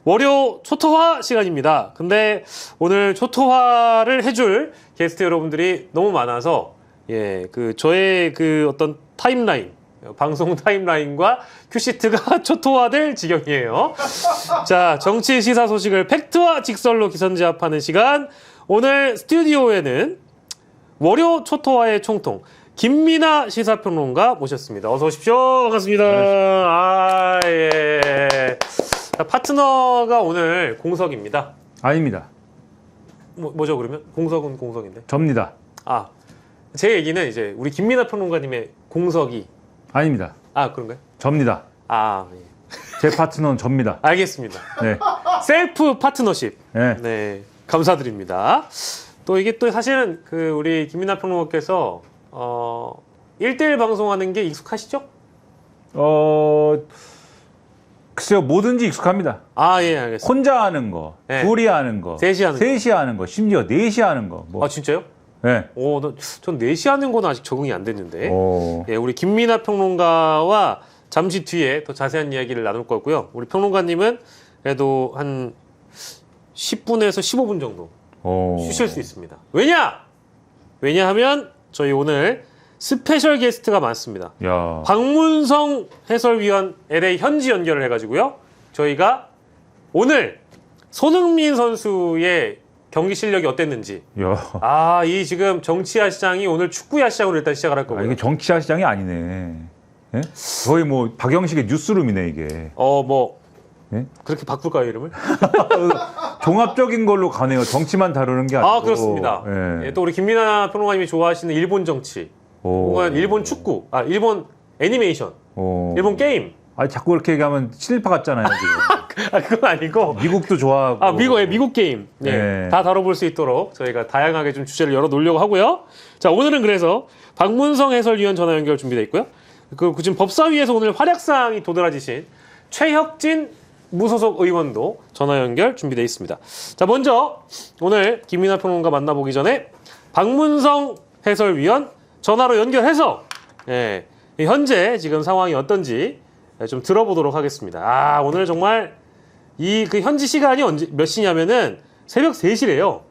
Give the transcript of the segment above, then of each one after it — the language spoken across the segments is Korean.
월요 초토화 시간입니다. 근데 오늘 초토화를 해줄 게스트 여러분들이 너무 많아서 저의 어떤 타임라인, 방송 타임라인과 큐시트가 초토화될 지경이에요. 자, 정치 시사 소식을 팩트와 직설로 기선제압하는 시간. 오늘 스튜디오에는 월요 초토화의 총통 김민하 시사평론가 모셨습니다. 어서 오십시오. 반갑습니다. 예. 자, 파트너가 오늘 공석입니다. 아닙니다. 뭐죠 그러면? 공석은 공석인데? 접니다. 제 얘기는 이제 우리 김민하 평론가님의 공석이 아닙니다. 그런가요? 접니다. 예. 제 파트너는 접니다. 알겠습니다. 네. 셀프 파트너십. 네. 네, 감사드립니다. 또 이게 또 사실은 우리 김민하 평론가께서 1대1 방송하는 게 익숙하시죠? 글쎄요, 뭐든지 익숙합니다. 예, 알겠습니다. 혼자 하는 거, 네. 둘이 하는 거, 셋이 하는 거, 심지어 넷이 하는 거. 진짜요? 네. 전 4시 하는 건 아직 적응이 안 됐는데. 오. 예, 우리 김민하 평론가와 잠시 뒤에 더 자세한 이야기를 나눌 거고요. 우리 평론가님은 그래도 한 10분에서 15분 정도 쉬실 수 있습니다. 왜냐하면 저희 오늘 스페셜 게스트가 많습니다. 야. 박문성 해설위원 LA 현지 연결을 해가지고요. 저희가 오늘 손흥민 선수의 경기 실력이 어땠는지. 야. 이 지금 정치야 시장이 오늘 축구야 시장으로 일단 시작을 할 거고요. 이게 정치야 시장이 아니네. 예? 거의 뭐 박영식의 뉴스룸이네 이게. 예? 그렇게 바꿀까요 이름을? 종합적인 걸로 가네요. 정치만 다루는 게 아니고. 그렇습니다. 예. 또 우리 김민하 평론가님이 좋아하시는 일본 정치, 혹은 일본 축구, 일본 애니메이션, 일본 게임. 자꾸 그렇게 얘기하면 친일파 같잖아요 지금. 그건 아니고 미국도 좋아하고. 미국 게임. 네. 다 다뤄볼 수 있도록 저희가 다양하게 좀 주제를 열어놓으려고 하고요. 자, 오늘은 그래서 박문성 해설위원 전화 연결 준비되어 있고요. 지금 법사위에서 오늘 활약상이 도드라지신 최혁진 무소속 의원도 전화 연결 준비되어 있습니다. 자, 먼저 오늘 김민하 평론가 만나보기 전에 박문성 해설위원 전화로 연결해서 현재 지금 상황이 어떤지 좀 들어보도록 하겠습니다. 오늘 정말 현지 시간이 몇 시냐면은 새벽 3시래요.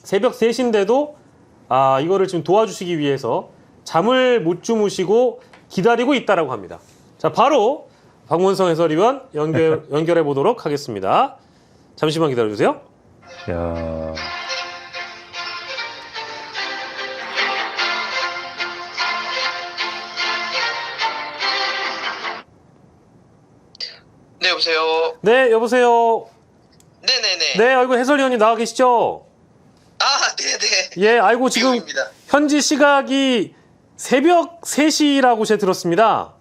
새벽 3시인데도 이거를 지금 도와주시기 위해서 잠을 못 주무시고 기다리고 있다라고 합니다. 자, 바로 박문성 해설위원 연결해 보도록 하겠습니다. 잠시만 기다려 주세요. 야. 네, 여보세요. 네, 여보세요. 네네네. 네, 아이고 해설위원님 나와 계시죠? 네네. 예, 아이고 지금 미국입니다. 현지 시각이 새벽 3시라고 제가 들었습니다.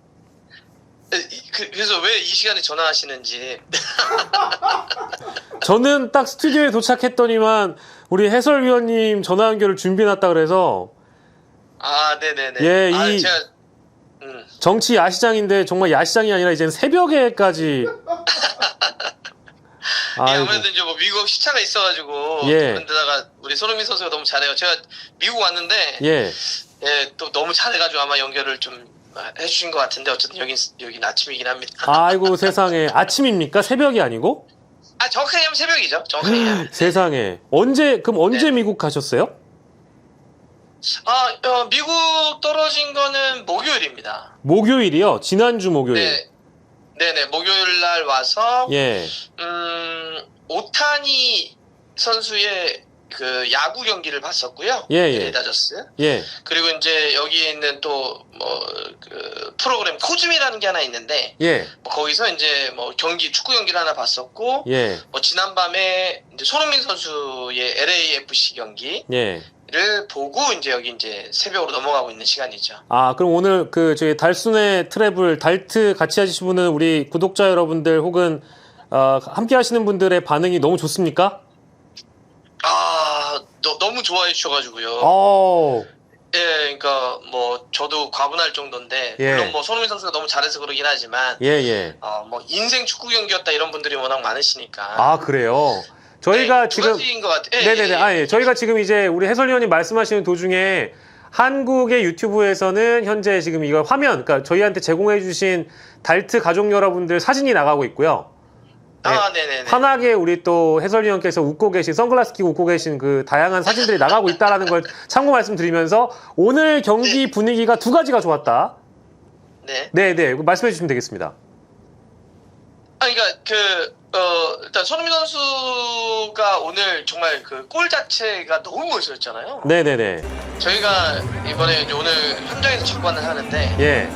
그래서 왜 이 시간에 전화하시는지. 저는 딱 스튜디오에 도착했더니만 우리 해설위원님 전화 연결을 준비해놨다 그래서 네네네. 제가 정치 야시장인데 정말 야시장이 아니라 이제는 새벽에까지 아무래도 이제 미국 시차가 있어가지고 그런데다가 우리 손흥민 선수가 너무 잘해요. 제가 미국 왔는데 또 너무 잘해가지고 아마 연결을 좀 해주신 것 같은데 어쨌든 여긴 아침이긴 합니다. 아이고 세상에. 아침입니까? 새벽이 아니고? 정확하게 하면 새벽이죠. 정확하게 하면. 세상에. 언제 미국 가셨어요? 미국 떨어진 거는 목요일입니다. 목요일이요? 지난주 목요일. 네네. 목요일 날 와서 오타니 선수의 야구 경기를 봤었고요. 다저스. 그리고 이제 여기 있는 또 프로그램 코즘이라는 게 하나 있는데 거기서 이제 경기 축구 경기를 하나 봤었고 지난밤에 이제 손흥민 선수의 LAFC 경기를 보고 이제 여기 이제 새벽으로 넘어가고 있는 시간이죠. 그럼 오늘 저희 달순의 트래블 달트 같이 하시는 분은 우리 구독자 여러분들 혹은 함께 하시는 분들의 반응이 너무 좋습니까? 너무 좋아해 주셔가지고요. 그러니까 저도 과분할 정도인데 물론 손흥민 선수가 너무 잘해서 그러긴 하지만 인생 축구 경기였다 이런 분들이 워낙 많으시니까. 그래요. 저희가 두 지금 가지인 것 같아요. 네네네. 저희가 지금 이제 우리 해설위원님 말씀하시는 도중에 한국의 유튜브에서는 현재 지금 이거 화면, 그러니까 저희한테 제공해주신 달트 가족 여러분들 사진이 나가고 있고요. 네네네. 환하게 우리 또 해설위원께서 웃고 계신 선글라스 끼고 웃고 계신 그 다양한 사진들이 나가고 있다라는 걸 참고 말씀드리면서 오늘 경기 분위기가 두 가지가 좋았다. 네. 네네. 말씀해 주시면 되겠습니다. 그러니까 일단 손흥민 선수가 오늘 정말 그 골 자체가 너무 멋있었잖아요. 네네네. 저희가 이번에 이제 오늘 현장에서 직관을 하는데 예.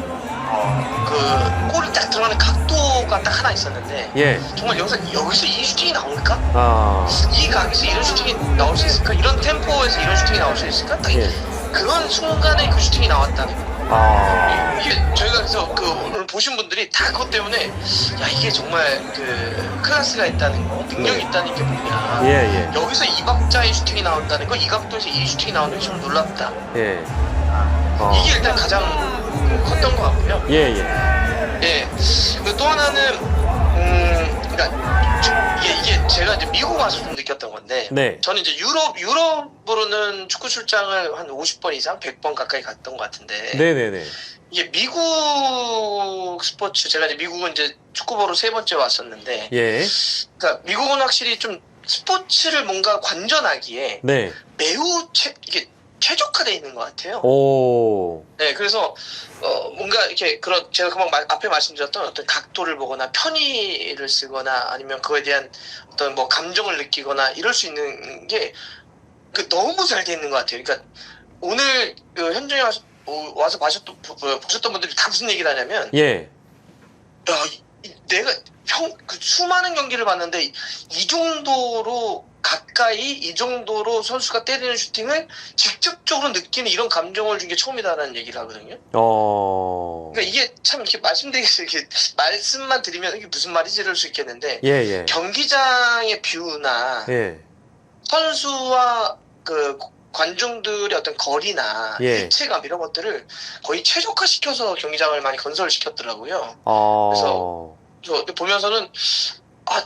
그 골이 딱 들어가는 각도가 딱 하나 있었는데 예. 정말 여기서 이 슈팅이 나올까? 아. 이 각에서 이런 슈팅이 나올 수 있을까? 이런 템포에서 이런 슈팅이 나올 수 있을까? 딱 예. 그런 순간에 그 슈팅이 나왔다는 거. 아. 이게 저희가 그래서 오늘 보신 분들이 다 그것 때문에 야 이게 정말 그 클래스가 있다는 거, 능력이 네. 있다는 게 뭐냐. 예. 여기서 이 박자의 슈팅이 나온다는 거, 이 각도에서 이 슈팅이 나오는 게 좀 놀랍다. 예. 이게 일단 가장 컸던 것 같고요. 예. 예. 그리고 또 하나는 그러니까 이게 제가 이제 미국 와서 좀 느꼈던 건데, 네. 저는 이제 유럽으로는 축구 출장을 한 50번 이상, 100번 가까이 갔던 것 같은데, 네네네. 이게 미국 스포츠, 제가 이제 미국은 이제 축구 보러 3번째 왔었는데, 예. 그러니까 미국은 확실히 좀 스포츠를 뭔가 관전하기에 네. 매우 이게 최적화되어 있는 것 같아요. 오. 네, 그래서 뭔가 이렇게 그런 제가 금방 앞에 말씀드렸던 어떤 각도를 보거나 편의를 쓰거나 아니면 그거에 대한 어떤 뭐 감정을 느끼거나 이럴 수 있는 게 너무 잘 돼 있는 것 같아요. 그러니까 오늘 그 현장에 와서 보셨던 분들이 다 무슨 얘기를 하냐면, 예. 야, 내가 그 수많은 경기를 봤는데 이 정도로 가까이 이 정도로 선수가 때리는 슈팅을 직접적으로 느끼는 이런 감정을 준 게 처음이다라는 얘기를 하거든요. 그러니까 이게 참 이렇게 이렇게 말씀만 드리면 이게 무슨 말인지 이럴 수 있겠는데, 예. 경기장의 뷰나 예. 선수와 그 관중들의 어떤 거리나 예. 입체감 이런 것들을 거의 최적화시켜서 경기장을 많이 건설시켰더라고요. 그래서 저 보면서는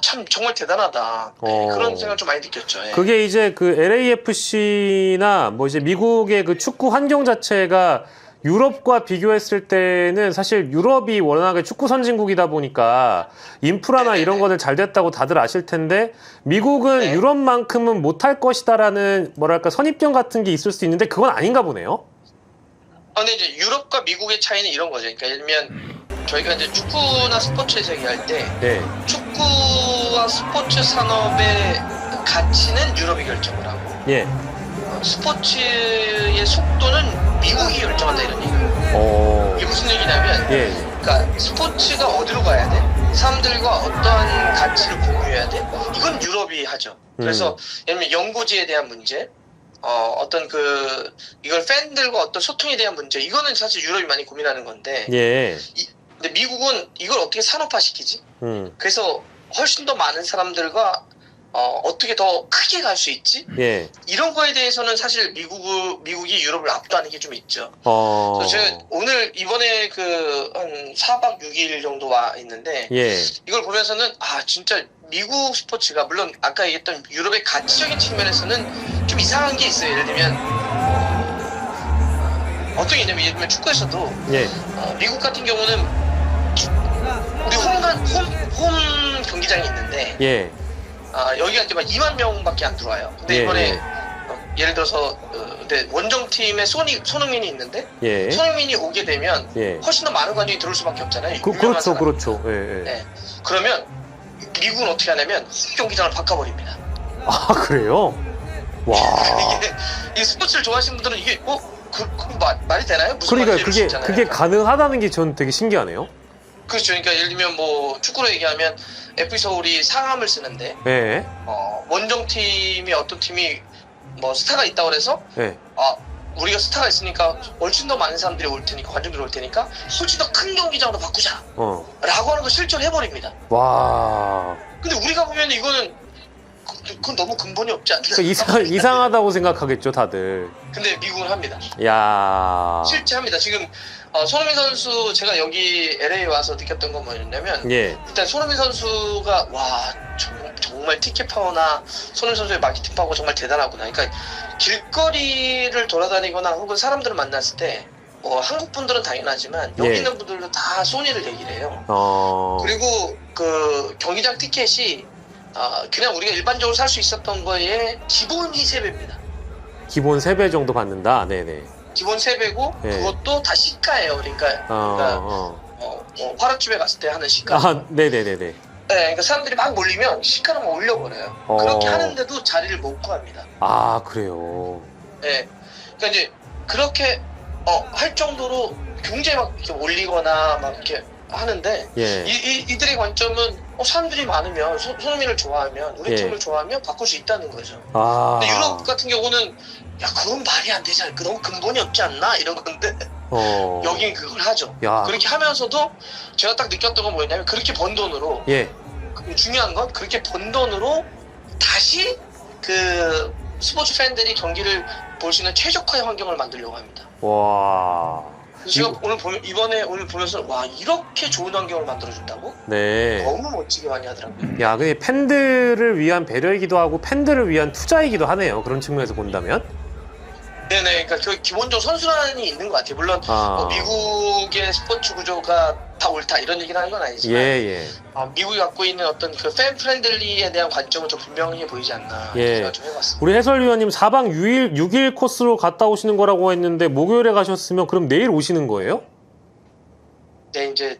참 정말 대단하다. 네, 그런 생각 좀 많이 느꼈죠. 예. 그게 이제 그 LAFC나 뭐 이제 미국의 그 축구 환경 자체가 유럽과 비교했을 때는 사실 유럽이 워낙에 축구 선진국이다 보니까 인프라나 네네네. 이런 거는 잘 됐다고 다들 아실 텐데 미국은 네. 유럽만큼은 못할 것이다라는 뭐랄까 선입견 같은 게 있을 수 있는데 그건 아닌가 보네요. 근데 이제 유럽과 미국의 차이는 이런 거죠. 그러니까 예를 들면 저희가 이제 축구나 스포츠에서 얘기할 때 네. 축구와 스포츠 산업의 가치는 유럽이 결정을 하고 예. 스포츠의 속도는 미국이 결정한다 이런 얘기예요. 이게 무슨 얘기냐면, 예. 그러니까 스포츠가 어디로 가야 돼? 사람들과 어떠한 가치를 공유해야 돼? 이건 유럽이 하죠. 그래서 예를 들면 연고지에 대한 문제, 어떤 이걸 팬들과 어떤 소통에 대한 문제, 이거는 사실 유럽이 많이 고민하는 건데, 예. 근데 미국은 이걸 어떻게 산업화시키지? 그래서 훨씬 더 많은 사람들과 어떻게 더 크게 갈 수 있지? 예. 이런 거에 대해서는 사실 미국이 유럽을 압도하는 게 좀 있죠. 그래서 제가 오늘 이번에 한 4박 6일 정도 와 있는데, 예. 이걸 보면서는 진짜 미국 스포츠가 물론 아까 얘기했던 유럽의 가치적인 측면에서는 좀 이상한 게 있어요. 예를 들면 어떤 개념이 예를 들면 축구에서도 예. 미국 같은 경우는 우리 홈 경기장이 있는데 예. 여기가 이제 막 2만 명밖에 안 들어와요. 근데 예, 이번에 예를 들어서 근데 원정팀에 손흥민이 있는데 예. 손흥민이 오게 되면 예. 훨씬 더 많은 관중이 들어올 수밖에 없잖아요. 그렇죠, 사람. 그렇죠. 예. 네. 그러면 미국은 어떻게 하냐면 홈 경기장을 바꿔버립니다. 아, 그래요? 와. 이게 스포츠를 좋아하시는 분들은 이게 말이 되나요? 무슨 그러니까 말인지 이럴 수 있잖아요. 그게 가능하다는 게 전 되게 신기하네요. 그렇죠. 그러니까 예를 들면 뭐 축구로 얘기하면 FC 서울이 상암을 쓰는데 예. 원정팀이 어떤 팀이 뭐 스타가 있다고 그래서 예. 우리가 스타가 있으니까 훨씬 더 많은 사람들이 올 테니까 관중들이 올 테니까 훨씬 더 큰 경기장으로 바꾸자 라고 하는 걸 실천해버립니다. 와. 근데 우리가 보면 이거는 그건 너무 근본이 없지 않나. 이상하다고 생각하겠죠, 다들. 근데 미국은 합니다. 야. 실제 합니다. 지금 손흥민 선수 제가 여기 LA 와서 느꼈던 건 뭐였냐면 예. 일단 손흥민 선수가 정말 티켓 파워나 손흥민 선수의 마케팅 파워가 정말 대단하구나. 그러니까 길거리를 돌아다니거나 혹은 사람들을 만났을 때 한국 분들은 당연하지만 여기 예. 있는 분들도 다 소니를 얘기를 해요. 어. 그리고 그 경기장 티켓이 그냥 우리가 일반적으로 살 수 있었던 거에 기본이 3배입니다. 기본 3배 정도 받는다. 네네. 기본 3배고 네. 그것도 다 시가예요. 그러니까 화롯집에 갔을 때 하는 시가. 네네네네. 네, 그러니까 사람들이 막 몰리면 시가를 막 올려버려요. 그렇게 하는데도 자리를 못 구합니다. 아, 그래요. 네, 그러니까 이제 그렇게 할 정도로 굉장히 막 이렇게 올리거나 막 이렇게 하는데 예. 이들의 관점은 사람들이 많으면 손흥민을 좋아하면 우리 예. 팀을 좋아하면 바꿀 수 있다는 거죠. 아. 근데 유럽 같은 경우는 야 그건 말이 안 되지 않을까? 너무 근본이 없지 않나? 이런 건데 여긴 그걸 하죠. 야. 그렇게 하면서도 제가 딱 느꼈던 건 뭐였냐면 그렇게 번 돈으로 예. 중요한 건 그렇게 번 돈으로 다시 그 스포츠 팬들이 경기를 볼 수 있는 최적화의 환경을 만들려고 합니다. 와. 제가 오늘 보면서 와 이렇게 좋은 환경을 만들어준다고? 네. 너무 멋지게 많이 하더라고요. 야, 근데 팬들을 위한 배려이기도 하고 팬들을 위한 투자이기도 하네요. 그런 측면에서 본다면. 네네, 그러니까 그 기본적으로 선순환이 있는 것 같아요. 물론 뭐 미국의 스포츠 구조가 다 옳다 이런 얘기를 하는 건 아니지만 예. 미국이 갖고 있는 어떤 그 팬 프렌들리에 대한 관점은 좀 분명해 보이지 않나 생각 좀 해봤습니다. 우리 해설위원님 4박 6일 코스로 갔다 오시는 거라고 했는데 목요일에 가셨으면 그럼 내일 오시는 거예요? 네, 이제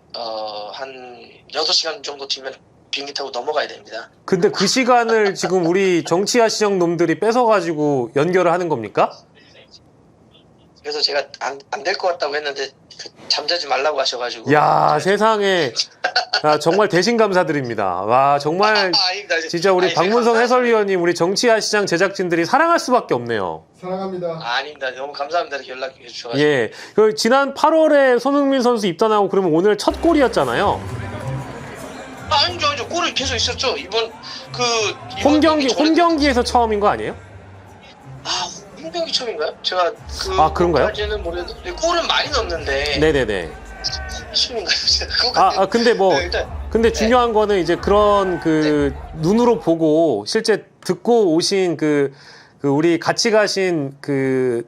한 6시간 정도 뒤면 비행기 타고 넘어가야 됩니다. 근데 그 시간을 지금 우리 정치아 시정 놈들이 뺏어가지고 연결을 하는 겁니까? 그래서 제가 안 될 것 같다고 했는데 잠자지 말라고 하셔가지고. 야, 세상에. 정말 대신 감사드립니다. 와, 정말 진짜 우리 박문성 해설위원님, 우리 정치아 시장 제작진들이 사랑할 수밖에 없네요. 사랑합니다. 아닙니다. 너무 감사합니다. 이렇게 연락해 주셔가지고. 예. 그 지난 8월에 손흥민 선수 입단하고 그러면 오늘 첫 골이었잖아요. 아니죠. 골이 계속 있었죠. 이번 홈경기에서 처음인 거 아니에요? 홈경기 처음인가요? 제가 그런가요? 까지는 모르겠는데 골은 많이 넣었는데. 네네네. 처음인가요? 근데 근데 중요한 거는 이제 그런 눈으로 보고 실제 듣고 오신 우리 같이 가신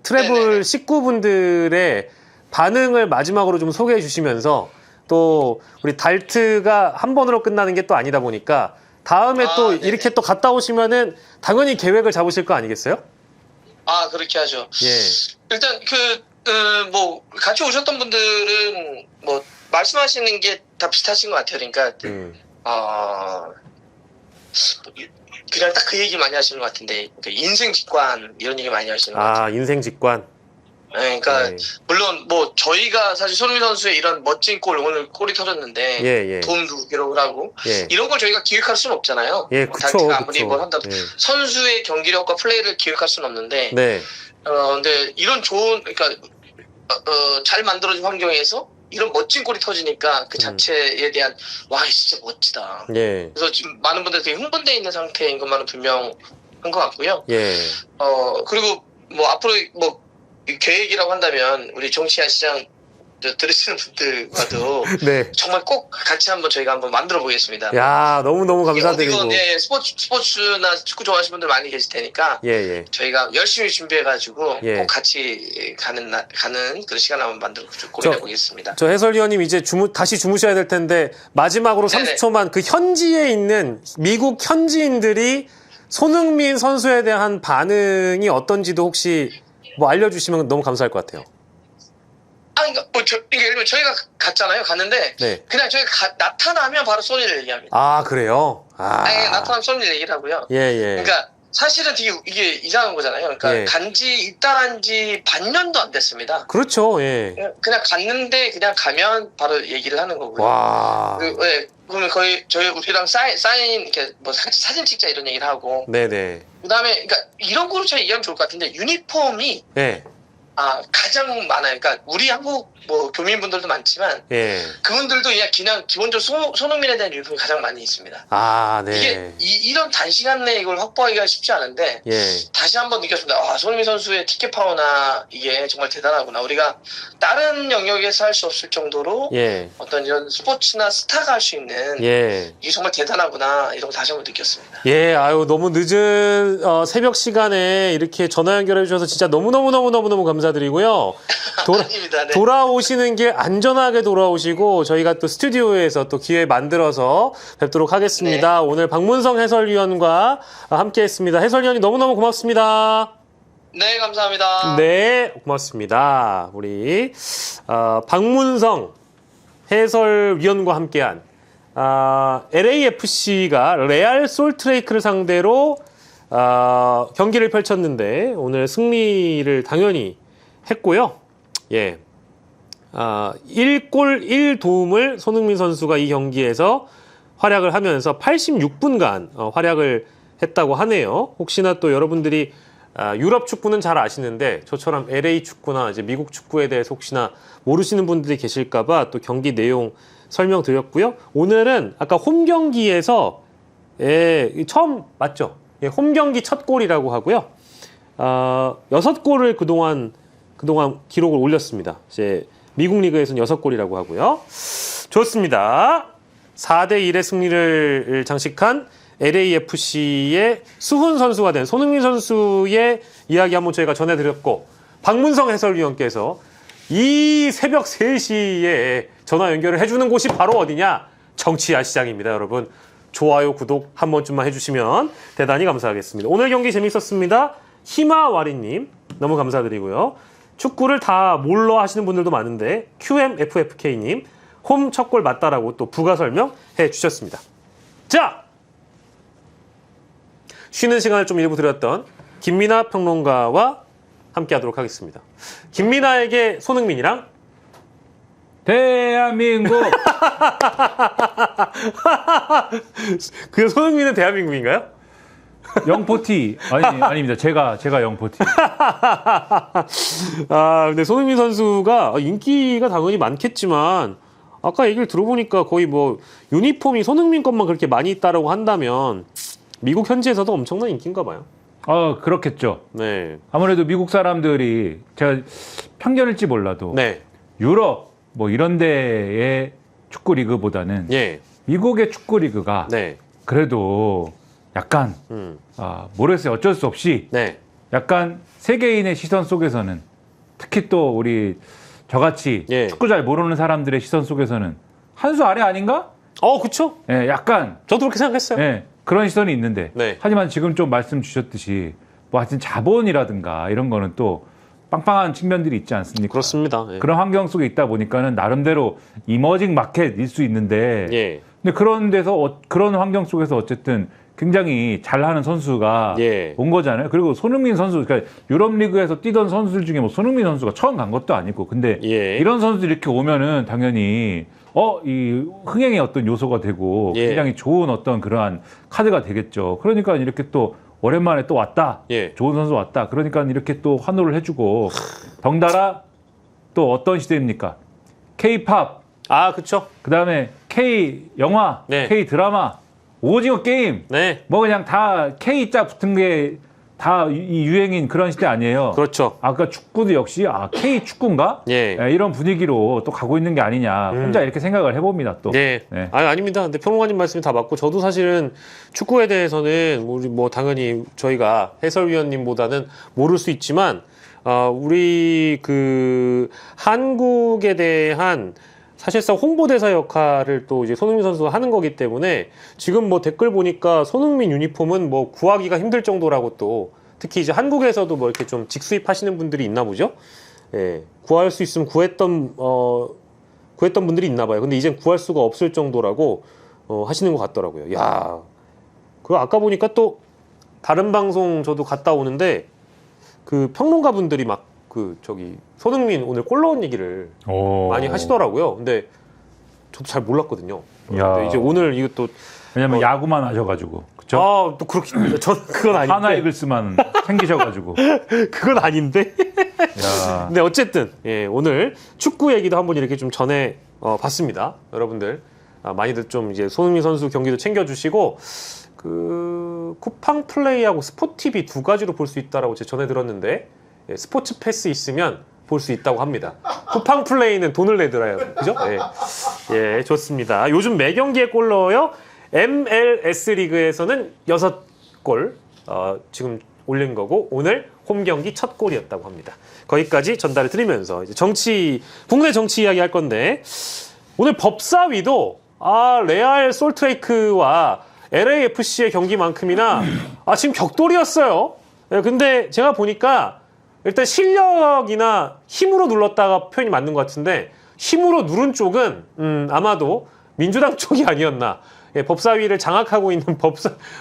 트래블 식구분들의 반응을 마지막으로 좀 소개해 주시면서 또 우리 달트가 한 번으로 끝나는 게 또 아니다 보니까 다음에 또 이렇게 또 갔다 오시면은 당연히 계획을 잡으실 거 아니겠어요? 그렇게 하죠. 예. 일단 같이 오셨던 분들은 말씀하시는 게 다 비슷하신 것 같아요. 그러니까 그냥 딱 그 얘기 많이 하시는 것 같은데 인생 직관 이런 얘기 많이 하시는 것 같아요. 인생 직관. 네, 그러니까 물론 저희가 사실 손흥민 선수의 이런 멋진 오늘 골이 터졌는데 도움도 기록을 하고 이런 걸 저희가 기획할 수는 없잖아요. 그쵸. 아무리 뭘 한다고 선수의 경기력과 플레이를 기획할 수는 없는데 근데 이런 좋은 잘 만들어진 환경에서 이런 멋진 골이 터지니까 그 자체에 대한 와 진짜 멋지다. 그래서 지금 많은 분들이 되게 흥분되어 있는 상태인 것만은 분명한 것 같고요. 그리고 앞으로 계획이라고 한다면 우리 정치아 시장 들으시는 분들과도 정말 꼭 같이 저희가 한번 만들어 보겠습니다. 야, 너무너무 감사드리고. 스포츠나 축구 좋아하시는 분들 많이 계실 테니까 저희가 열심히 준비해가지고 꼭 같이 가는 그런 시간 한번 만들어 고민해 보겠습니다. 저 해설위원님 이제 다시 주무셔야 될 텐데 마지막으로 30초만 그 현지에 있는 미국 현지인들이 손흥민 선수에 대한 반응이 어떤지도 혹시 알려주시면 너무 감사할 것 같아요. 예를 들면 저희가 갔는데 그냥 저희가 나타나면 바로 소리를 얘기합니다. 그래요? 나타나면 소리를 얘기를 하고요. 그러니까 사실은 되게 이게 이상한 거잖아요. 그러니까 입단한 지 반년도 안 됐습니다. 그렇죠. 그냥 갔는데 그냥 가면 바로 얘기를 하는 거고요. 그러면 거의 우리랑 사인 이렇게 같이 사진 찍자 이런 얘기를 하고. 그다음에 그러니까 이런 거로 잘 얘기하면 좋을 것 같은데 유니폼이 가장 많아요. 그러니까 우리 한국 교민분들도 많지만 그분들도 그냥 기본적으로 손흥민에 대한 유니폼이 가장 많이 있습니다. 이게 이런 단시간 내에 이걸 확보하기가 쉽지 않은데 다시 한번 느꼈습니다. 손흥민 선수의 티켓 파워나 이게 정말 대단하구나. 우리가 다른 영역에서 할 수 없을 정도로 어떤 이런 스포츠나 스타가 할 수 있는 이게 정말 대단하구나. 이런 거 다시 한번 느꼈습니다. 너무 늦은 새벽 시간에 이렇게 전화 연결해 주셔서 진짜 너무너무 감사드립니다. 감사드리고요. 아닙니다. 네. 돌아오시는 길 안전하게 돌아오시고 저희가 또 스튜디오에서 또 기회 만들어서 뵙도록 하겠습니다. 네. 오늘 박문성 해설위원과 함께했습니다. 해설위원이 너무너무 고맙습니다. 네, 감사합니다. 네, 고맙습니다. 우리 박문성 해설위원과 함께한 LAFC가 레알 솔트레이크를 상대로 경기를 펼쳤는데 오늘 승리를 당연히 했고요. 예, 1골 1도움을 손흥민 선수가 이 경기에서 활약을 하면서 86분간 활약을 했다고 하네요. 혹시나 또 여러분들이 유럽 축구는 잘 아시는데 저처럼 LA 축구나 이제 미국 축구에 대해서 혹시나 모르시는 분들이 계실까봐 또 경기 내용 설명드렸고요. 오늘은 아까 홈 경기에서 처음 맞죠? 홈 경기 첫 골이라고 하고요. 6골을 그동안 기록을 올렸습니다. 이제 미국 리그에서는 6골이라고 하고요. 좋습니다. 4대1의 승리를 장식한 LAFC의 수훈 선수가 된 손흥민 선수의 이야기 한번 저희가 전해드렸고 박문성 해설위원께서 이 새벽 3시에 전화 연결을 해주는 곳이 바로 어디냐? 정치야 시장입니다, 여러분. 좋아요, 구독 한 번쯤만 해주시면 대단히 감사하겠습니다. 오늘 경기 재밌었습니다. 희마와리님 너무 감사드리고요. 축구를 다 몰라 하시는 분들도 많은데 QMFFK님 홈 첫 골 맞다라고 또 부가 설명해 주셨습니다. 자! 쉬는 시간을 좀 일부 드렸던 김민하 평론가와 함께 하도록 하겠습니다. 김민하에게 손흥민이랑 대한민국. 그 손흥민은 대한민국인가요? 영포티. 아닙니다. 제가 영포티. 근데 손흥민 선수가 인기가 당연히 많겠지만 아까 얘기를 들어보니까 거의 뭐 유니폼이 손흥민 것만 그렇게 많이 있다라고 한다면 미국 현지에서도 엄청난 인기인가 봐요. 그렇겠죠. 네. 아무래도 미국 사람들이 제가 편견일지 몰라도 네. 유럽 뭐 이런 데의 축구 리그보다는 예. 미국의 축구 리그가 네. 그래도 약간 모르겠어요. 어쩔 수 없이 네. 약간 세계인의 시선 속에서는 특히 또 우리 저같이 예. 축구 잘 모르는 사람들의 시선 속에서는 한 수 아래 아닌가? 그쵸? 예, 약간 저도 그렇게 생각했어요. 예, 그런 시선이 있는데 네. 하지만 지금 좀 말씀 주셨듯이 뭐 하여튼 자본이라든가 이런 거는 또 빵빵한 측면들이 있지 않습니까? 그렇습니다. 예. 그런 환경 속에 있다 보니까는 나름대로 이머징 마켓일 수 있는데 예. 근데 그런 데서 그런 환경 속에서 어쨌든 굉장히 잘하는 선수가 예. 온 거잖아요. 그리고 손흥민 선수, 그러니까 유럽 리그에서 뛰던 선수들 중에 뭐 손흥민 선수가 처음 간 것도 아니고, 근데 예. 이런 선수들이 이렇게 오면은 당연히 이 흥행의 어떤 요소가 되고 예. 굉장히 좋은 어떤 그러한 카드가 되겠죠. 그러니까 이렇게 또 오랜만에 또 왔다, 예. 좋은 선수 왔다. 그러니까 이렇게 또 환호를 해주고 덩달아 또 어떤 시대입니까? K-팝, 그쵸. 그 다음에 K 영화, 네. K 드라마. 오징어 게임, 네. 뭐 그냥 다 K자 붙은 게 다 이 유행인 그런 시대 아니에요. 그렇죠. 아까 축구도 역시 K 축구인가? 예. 이런 분위기로 또 가고 있는 게 아니냐. 혼자 이렇게 생각을 해봅니다. 또. 네. 네. 아닙니다. 근데 평론가님 말씀이 다 맞고 저도 사실은 축구에 대해서는 우리 뭐 당연히 저희가 해설위원님보다는 모를 수 있지만 우리 그 한국에 대한 사실상 홍보대사 역할을 또 이제 손흥민 선수가 하는 거기 때문에 지금 뭐 댓글 보니까 손흥민 유니폼은 뭐 구하기가 힘들 정도라고 또 특히 이제 한국에서도 뭐 이렇게 좀 직수입하시는 분들이 있나 보죠. 예. 구할 수 있으면 구했던 분들이 있나 봐요. 근데 이젠 구할 수가 없을 정도라고 하시는 것 같더라고요. 야, 그 아까 보니까 또 다른 방송 저도 갔다 오는데 그 평론가 분들이 막 손흥민 오늘 골 넣은 얘기를 많이 하시더라고요. 근데 저도 잘 몰랐거든요. 근데 이제 오늘 이것도 왜냐면 야구만 하셔가지고, 그렇죠? 또 그렇긴 저는 그건 아닌데. 하나 이글스만 생기셔가지고. 그건 아닌데. 야. 근데 어쨌든 오늘 축구 얘기도 한번 이렇게 좀 전해 봤습니다. 여러분들 많이들 좀 이제 손흥민 선수 경기도 챙겨주시고 그 쿠팡 플레이하고 스포티비 두 가지로 볼 수 있다라고 제가 전해 들었는데. 스포츠 패스 있으면 볼 수 있다고 합니다. 쿠팡 플레이는 돈을 내더라요. 그죠? 예, 좋습니다. 요즘 매 경기에 골 넣어요. MLS 리그에서는 6골 지금 올린 거고 오늘 홈 경기 첫 골이었다고 합니다. 거기까지 전달을 드리면서 이제 국내 정치 이야기 할 건데 오늘 법사위도 레알 솔트레이크와 LAFC의 경기만큼이나 지금 격돌이었어요. 근데 제가 보니까 일단 실력이나 힘으로 눌렀다가 표현이 맞는 것 같은데 힘으로 누른 쪽은 아마도 민주당 쪽이 아니었나. 법사위를 장악하고 있는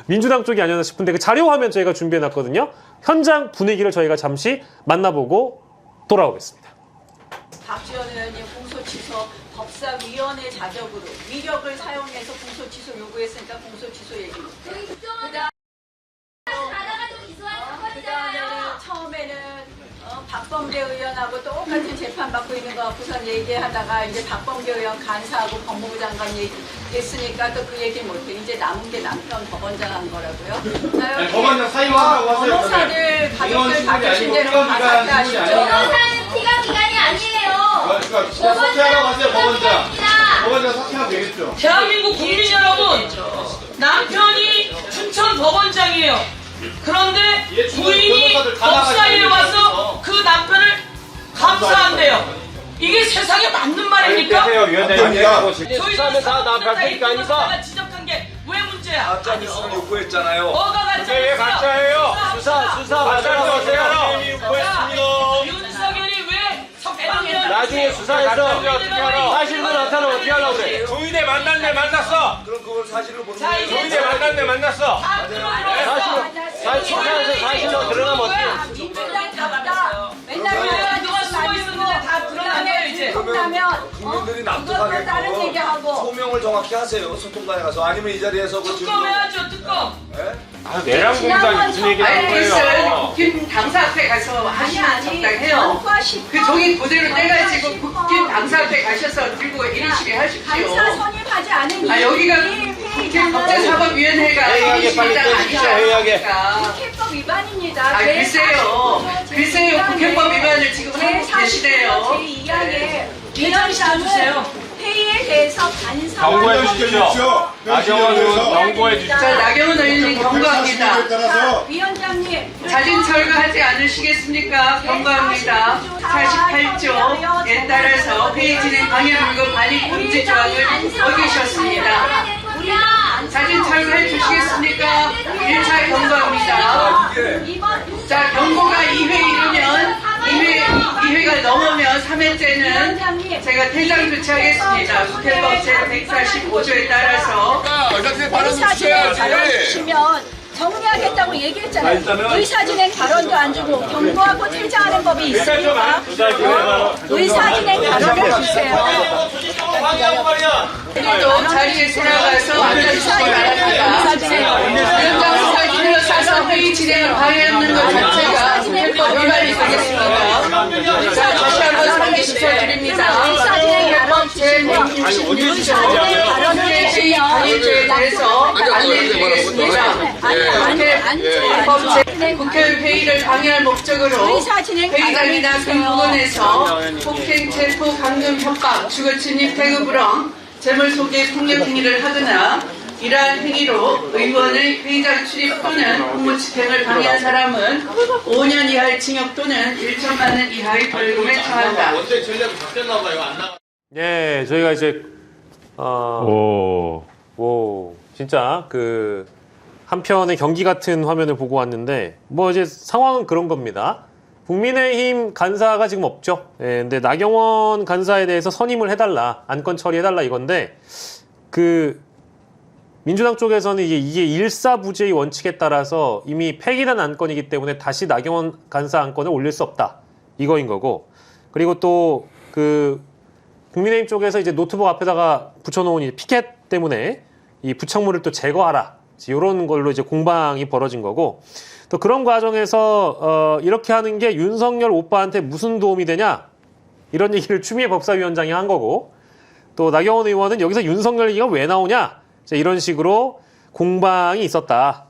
민주당 쪽이 아니었나 싶은데 그 자료 화면 저희가 준비해놨거든요. 현장 분위기를 저희가 잠시 만나보고 돌아오겠습니다. 박지원 의원님 공소 취소 법사위원회 자격으로 위력을 사용해서 공소 취소 요구했으니까 공소 취소 얘기입니다. 그다음에는 처음에는 박범계 의원하고 똑같은 재판 받고 있는 거 갖고선 얘기하다가 이제 박범계 의원 간사하고 법무부 장관 얘기했으니까 또 그 얘기 못해. 이제 남은 게 남편 법원장 한 거라고요. 아니, 법원장 사임한다고 하세요. 변호사들 가족들 받으신 대로 가사케 하시죠. 변호사는 피감 기관이 아니에요. 그러니까 사퇴하라고 하세요, 법원장. 법원장 사퇴하면 되겠죠. 대한민국 국민 여러분, 남편이 춘천 법원장이에요. 그런데 부인이 법사위에 와서 그 남편을 감사한대요. 이게 세상에 맞는 말입니까? 수사는 다 남편 테니까 아니까. 지적한 게 왜 문제야? 가짜 뉴스를 요구했잖아요. 뭐가 가짜? 근데 왜 가짜예요? 수사 가짜였어요. 윤석열이 왜 석방이야? 나중에 수사해서 사실은 나타나면 어떻게 하려고 그래? 조인에 만났네 만났어. 그럼 그걸 사실로 보는 자, 이제 조인에 만났네 만났어. 사실로 드러나면 어떡해? 민주당 답다. 맨날 누가 숨어 있었는데 다 드러나네요 이제. 그러면 국민들이 납득하게끔 다른 얘기하고. 소명을 정확히 하세요. 소통관에 가서 아니면 이 자리에서 그 특검 해야죠 특검. 내란공단 무슨 얘기하는 거예요? 국민 당사 앞에 가서 하시면 적당해요. 그 종이 그대로 떼가지고 국민 당사 앞에 가셔서 들고 일시에 하십시오. 간사 선임하지 않은 여기가 국회 법제사법위원회가 회의하게 빨리 떼주시죠, 회의하게. 국회법 위반입니다. 글쎄요, 국회법 위반을 지금 하고 계시네요. 제2항에 시켜주세요. 회의에 대해서 간사 경고해 주십시오. 나경원 의원 경고해 주십시오. 자, 나경원 의원님 경고합니다. 자, 위원장님 자진 철거하지 않으시겠습니까? 경고합니다. 48조에 따라서 회의 진행 방해물고 반입 금지 조항을 어기셨습니다. 자진 철거해 주시겠습니까? 1차 경고합니다. 자, 경고가 2회 이르면 2회가 넘으면 3회째는 제가 퇴장 조치하겠습니다. 국회법 제145조에 따라서 의사진행 발언 주시면 정리하겠다고 얘기했잖아요. 의사진행 발언도 안 주고 경고하고 퇴장하는 법이 있습니까? 의사진행 발언을 주세요. 오늘도 자리에 돌아가서 앉아주시기 바랍니다. 위원장 수사진을 사서 회의 진행을 방해하는 것 자체가 국회법 위반이 되겠습니다. 자, 다시 한번 상기 시켜드립니다. 의사진행 발언 주시면 의사진행 발언을 회의 방해죄에 대해서 안내해드리겠습니다. 국회 회의를 방해할 목적으로 의사진행 회의장이나 그 발언을 부근에서 폭행, 체포, 감금, 협박, 주거 침입, 배급 불허, 재물 소개, 폭력 행위를 하거나 이러한 행위로 의원의 회의장 출입 또는 공무 집행을 방해한 사람은 5년 이하의 징역 또는 1천만 원 이하의 벌금에 처한다. 원래 전략이 바뀌었나 봐요. 안 나가. 예, 저희가 이제 진짜 그 한편의 경기 같은 화면을 보고 왔는데 뭐 이제 상황은 그런 겁니다. 국민의힘 간사가 지금 없죠. 예, 근데 나경원 간사에 대해서 선임을 해달라, 안건 처리해달라 이건데 그 민주당 쪽에서는 이게 일사부재의 원칙에 따라서 이미 폐기된 안건이기 때문에 다시 나경원 간사 안건을 올릴 수 없다 이거인 거고, 그리고 또 그 국민의힘 쪽에서 이제 노트북 앞에다가 붙여놓은 이 피켓 때문에 이 부착물을 또 제거하라 이런 걸로 이제 공방이 벌어진 거고, 또 그런 과정에서 이렇게 하는 게 윤석열 오빠한테 무슨 도움이 되냐 이런 얘기를 추미애 법사위원장이 한 거고, 또 나경원 의원은 여기서 윤석열 얘기가 왜 나오냐 이런 식으로 공방이 있었다.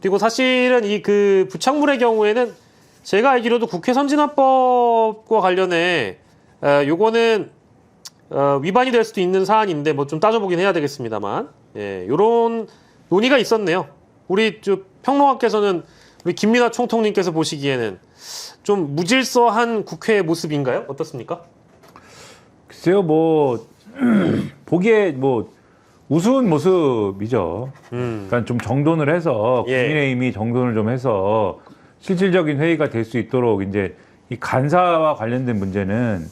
그리고 사실은 이 그 부착물의 경우에는 제가 알기로도 국회 선진화법과 관련해 요거는 위반이 될 수도 있는 사안인데 뭐 좀 따져보긴 해야 되겠습니다만, 예, 요런 논의가 있었네요. 우리 평론가께서는 우리 김민하 총통님께서 보시기에는 좀 무질서한 국회의 모습인가요? 어떻습니까? 글쎄요, 뭐 보기에 뭐 우스운 모습이죠. 그러니까 좀 정돈을 해서 국민의힘이 정돈을 좀 해서 실질적인 회의가 될 수 있도록 이제 이 간사와 관련된 문제는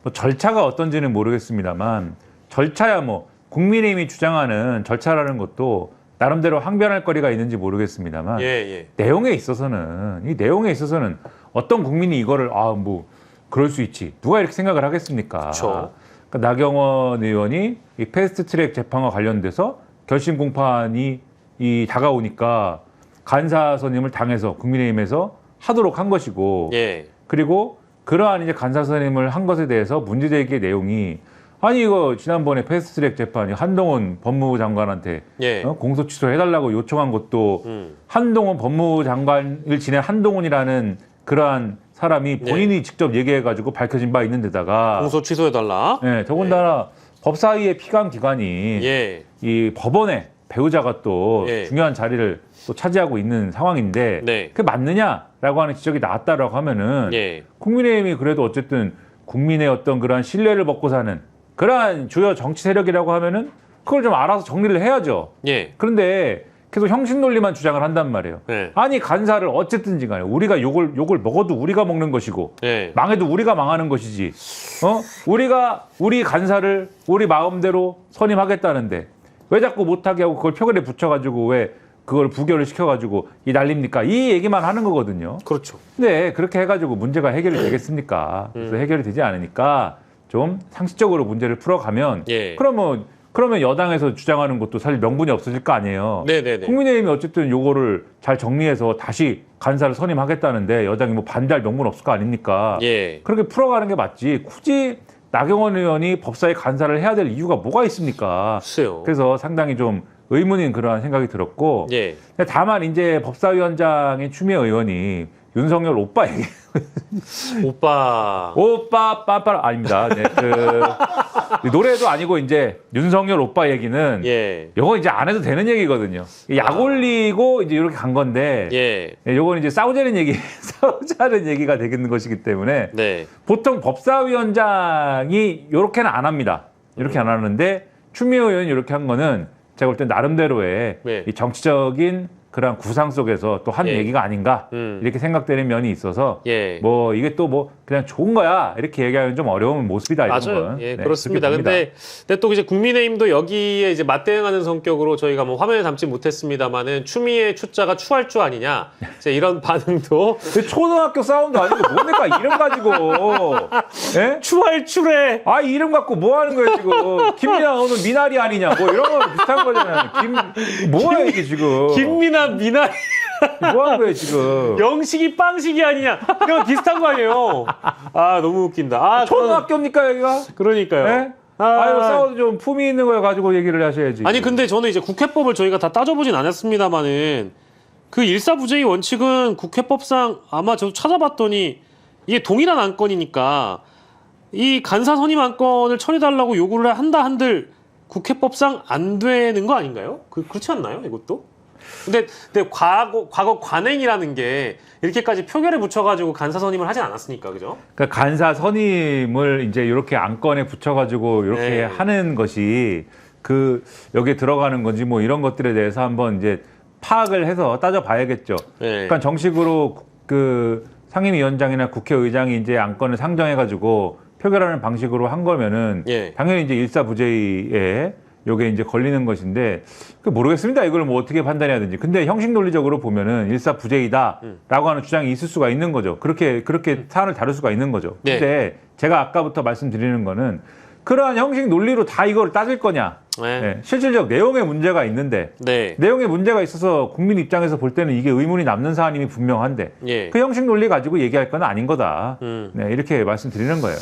뭐 절차가 어떤지는 모르겠습니다만 절차야 뭐 국민의힘이 주장하는 절차라는 것도 나름대로 항변할 거리가 있는지 모르겠습니다만 내용에 있어서는 어떤 국민이 이거를 뭐 그럴 수 있지 누가 이렇게 생각을 하겠습니까? 그렇죠. 그러니까 나경원 의원이 이 패스트트랙 재판과 관련돼서 결심 공판이 다가오니까 간사 선임을 당해서 국민의힘에서 하도록 한 것이고 그리고 그러한 이제 간사 선임을 한 것에 대해서 문제제기의 내용이 아니 이거 지난번에 패스트트랙 재판이 한동훈 법무부 장관한테 공소 취소해달라고 요청한 것도 한동훈 법무부 장관을 지낸 한동훈이라는 그러한 사람이 본인이 직접 얘기해가지고 밝혀진 바 있는 데다가 공소 취소해달라. 더군다나 법사위의 피감 기관이 이 법원에 배우자가 또 중요한 자리를 또 차지하고 있는 상황인데 그게 맞느냐라고 하는 지적이 나왔다라고 하면은 국민의힘이 그래도 어쨌든 국민의 어떤 그러한 신뢰를 먹고 사는 그러한 주요 정치 세력이라고 하면은 그걸 좀 알아서 정리를 해야죠. 그런데 계속 형식 논리만 주장을 한단 말이에요. 아니 간사를 어쨌든지 간에 우리가 욕을 먹어도 우리가 먹는 것이고 망해도 우리가 망하는 것이지. 우리 간사를 우리 마음대로 선임하겠다는데 왜 자꾸 못하게 하고 그걸 표결에 붙여가지고 왜 그걸 부결을 시켜가지고 이 난립니까? 이 얘기만 하는 거거든요. 그렇죠. 근데 그렇게 해가지고 문제가 해결이 되겠습니까? 그래서 해결이 되지 않으니까 좀 상식적으로 문제를 풀어가면 그러면 여당에서 주장하는 것도 사실 명분이 없어질 거 아니에요. 국민의힘이 어쨌든 요거를 잘 정리해서 다시 간사를 선임하겠다는데 여당이 뭐 반대할 명분 없을 거 아닙니까? 그렇게 풀어가는 게 맞지. 굳이 나경원 의원이 법사위 간사를 해야 될 이유가 뭐가 있습니까? 글쎄요. 그래서 상당히 좀 의문인 그러한 생각이 들었고 다만 이제 법사위원장인 추미애 의원이 윤석열 오빠 얘기 오빠 빠빠 아닙니다. 노래도 아니고 이제 윤석열 오빠 얘기는 요거 이제 안 해도 되는 얘기거든요. 약 올리고 이제 이렇게 간 건데 요거는 이제 싸우자는 얘기가 되겠는 것이기 때문에 보통 법사위원장이 요렇게는 안 합니다. 이렇게 안 하는데 추미애 의원이 이렇게 한 거는 제가 볼 때 나름대로의 이 정치적인 그런 구상 속에서 또 한 얘기가 아닌가 이렇게 생각되는 면이 있어서 뭐 이게 또 뭐 그냥 좋은 거야 이렇게 얘기하면 좀 어려운 모습이다 이런 건. 그렇습니다. 근데 또 이제 국민의힘도 여기에 이제 맞대응하는 성격으로 저희가 뭐 화면에 담지 못했습니다만은 추미애 추자가 추할 줄 아니냐 이제 이런 반응도 초등학교 싸움도 아니고 뭡니까 이름 가지고 추할 추래 이름 갖고 뭐 하는 거예요 지금 김민아 오늘 미나리 아니냐 뭐 이런 거 비슷한 거잖아요. 뭐야 이게 지금 김민아 미나리 뭐 하는 거예요 지금 영식이 빵식이 아니냐 이거 비슷한 거 아니에요. 너무 웃긴다. 초등학교입니까 여기가? 그러니까요. 싸워도 좀 품위 있는 걸 가지고 얘기를 하셔야지. 아니 근데 저는 이제 국회법을 저희가 다 따져보진 않았습니다만은 그 일사부재의 원칙은 국회법상 아마 저도 찾아봤더니 이게 동일한 안건이니까 이 간사 선임 안건을 처리해달라고 요구를 한들 국회법상 안 되는 거 아닌가요? 그렇지 않나요 이것도? 근데 과거 관행이라는 게 이렇게까지 표결에 붙여가지고 간사 선임을 하진 않았으니까, 그죠? 그러니까 간사 선임을 이제 이렇게 안건에 붙여가지고 이렇게 하는 것이 여기에 들어가는 건지 뭐 이런 것들에 대해서 한번 이제 파악을 해서 따져봐야겠죠. 그러니까 정식으로 그 상임위원장이나 국회의장이 이제 안건을 상정해가지고 표결하는 방식으로 한 거면은 당연히 이제 일사부재에 요게 이제 걸리는 것인데 모르겠습니다. 이걸 뭐 어떻게 판단해야 되는지. 근데 형식 논리적으로 보면은 일사부재이다라고 하는 주장이 있을 수가 있는 거죠. 그렇게 사안을 다룰 수가 있는 거죠. 근데 제가 아까부터 말씀드리는 거는 그러한 형식 논리로 다 이걸 따질 거냐. 실질적 내용에 문제가 있는데 내용에 문제가 있어서 국민 입장에서 볼 때는 이게 의문이 남는 사안임이 분명한데 그 형식 논리 가지고 얘기할 건 아닌 거다. 이렇게 말씀드리는 거예요.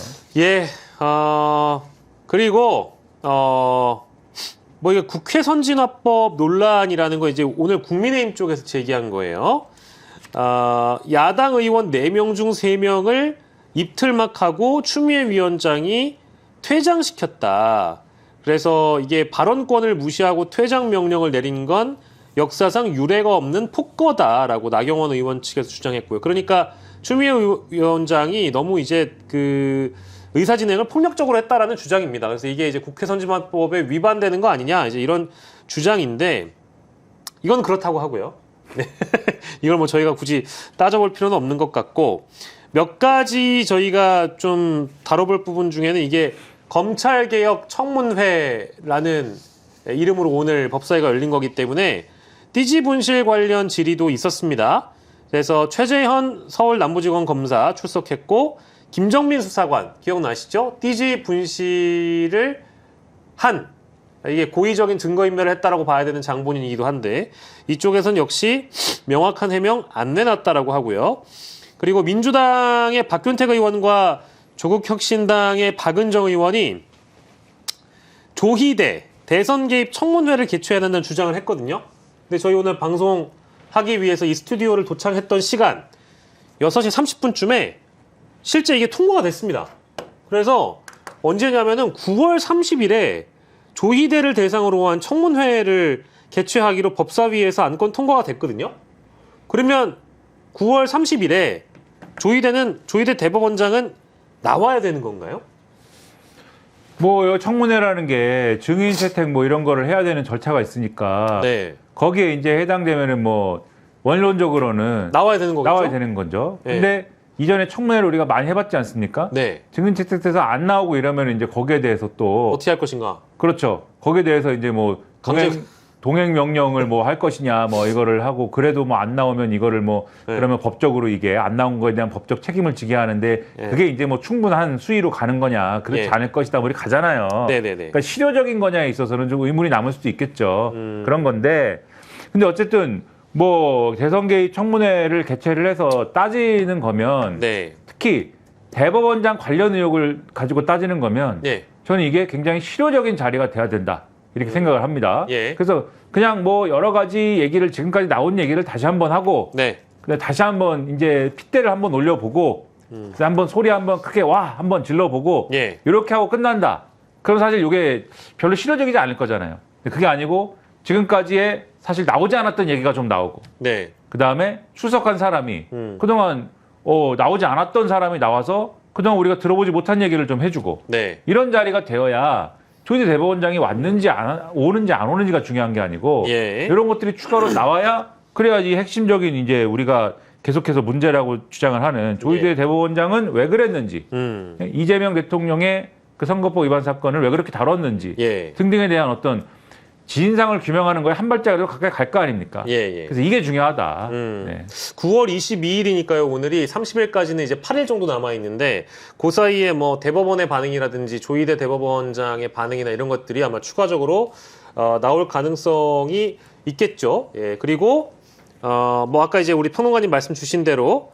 그리고 뭐 이게 국회 선진화법 논란이라는 거 이제 오늘 국민의힘 쪽에서 제기한 거예요. 야당 의원 4명 중 3명을 입틀막하고 추미애 위원장이 퇴장시켰다. 그래서 이게 발언권을 무시하고 퇴장 명령을 내린 건 역사상 유례가 없는 폭거다라고 나경원 의원 측에서 주장했고요. 그러니까 추미애 위원장이 너무 이제 그 의사 진행을 폭력적으로 했다라는 주장입니다. 그래서 이게 이제 국회 선진화법에 위반되는 거 아니냐 이제 이런 주장인데 이건 그렇다고 하고요. 네. 이걸 뭐 저희가 굳이 따져볼 필요는 없는 것 같고 몇 가지 저희가 좀 다뤄볼 부분 중에는 이게 검찰개혁 청문회라는 이름으로 오늘 법사위가 열린 거기 때문에 띠지 분실 관련 질의도 있었습니다. 그래서 최재현 서울 남부지검 검사 출석했고 김정민 수사관 기억나시죠? 띠지 분실을 한 이게 고의적인 증거인멸을 했다라고 봐야 되는 장본인이기도 한데 이쪽에선 역시 명확한 해명 안 내놨다라고 하고요. 그리고 민주당의 박균택 의원과 조국혁신당의 박은정 의원이 조희대 대선 개입 청문회를 개최해야 된다는 주장을 했거든요. 근데 저희 오늘 방송하기 위해서 이 스튜디오를 도착했던 시간 6시 30분쯤에 실제 이게 통과가 됐습니다. 그래서 언제냐면은 9월 30일에 조희대를 대상으로 한 청문회를 개최하기로 법사위에서 안건 통과가 됐거든요. 그러면 9월 30일에 조희대 대법원장은 나와야 되는 건가요? 뭐 청문회라는 게 증인 채택 뭐 이런 거를 해야 되는 절차가 있으니까 네. 거기에 이제 해당되면은 뭐 원론적으로는 나와야 되는 거겠죠? 나와야 되는 거죠. 네. 근데 이전에 청문회를 우리가 많이 해봤지 않습니까? 네. 증인 채택돼서 안 나오고 이러면 이제 거기에 대해서 또 어떻게 할 것인가? 그렇죠. 거기에 대해서 이제 뭐 동행 명령을 뭐 할 것이냐 뭐 이거를 하고 그래도 뭐 안 나오면 이거를 뭐 네. 그러면 법적으로 이게 안 나온 거에 대한 법적 책임을 지게 하는데 네. 그게 이제 뭐 충분한 수위로 가는 거냐 그렇지 네. 않을 것이다 우리 가잖아요. 네네네. 그러니까 실효적인 거냐에 있어서는 좀 의문이 남을 수도 있겠죠. 그런 건데 근데 어쨌든 뭐 대선 개입 청문회를 개최를 해서 따지는 거면 네. 특히 대법원장 관련 의혹을 가지고 따지는 거면 네. 저는 이게 굉장히 실효적인 자리가 돼야 된다. 이렇게 생각을 합니다. 예. 그래서 그냥 뭐 여러 가지 얘기를 지금까지 나온 얘기를 다시 한번 하고 네. 그다음에 다시 한번 이제 핏대를 한번 올려보고 그다음에 한번 소리 한번 크게 와 한번 질러보고 예. 이렇게 하고 끝난다. 그럼 사실 이게 별로 실효적이지 않을 거잖아요. 근데 그게 아니고 지금까지의 사실 나오지 않았던 얘기가 좀 나오고 네. 그다음에 출석한 사람이 그동안 나오지 않았던 사람이 나와서 그동안 우리가 들어보지 못한 얘기를 좀 해주고 네. 이런 자리가 되어야 조희대 대법원장이 왔는지 오는지 안 오는지가 중요한 게 아니고 예. 이런 것들이 추가로 나와야 그래야지 핵심적인 이제 우리가 계속해서 문제라고 주장을 하는 조희대 예. 대법원장은 왜 그랬는지 이재명 대통령의 그 선거법 위반 사건을 왜 그렇게 다뤘는지 예. 등등에 대한 어떤 진상을 규명하는 거에 한 발짝이라도 가까이 갈 거 아닙니까? 예, 예. 그래서 이게 중요하다. 네. 9월 22일이니까요. 오늘이 30일까지는 이제 8일 정도 남아 있는데 그 사이에 뭐 대법원의 반응이라든지 조희대 대법원장의 반응이나 이런 것들이 아마 추가적으로 나올 가능성이 있겠죠. 예. 그리고 뭐 아까 이제 우리 평론가님 말씀 주신 대로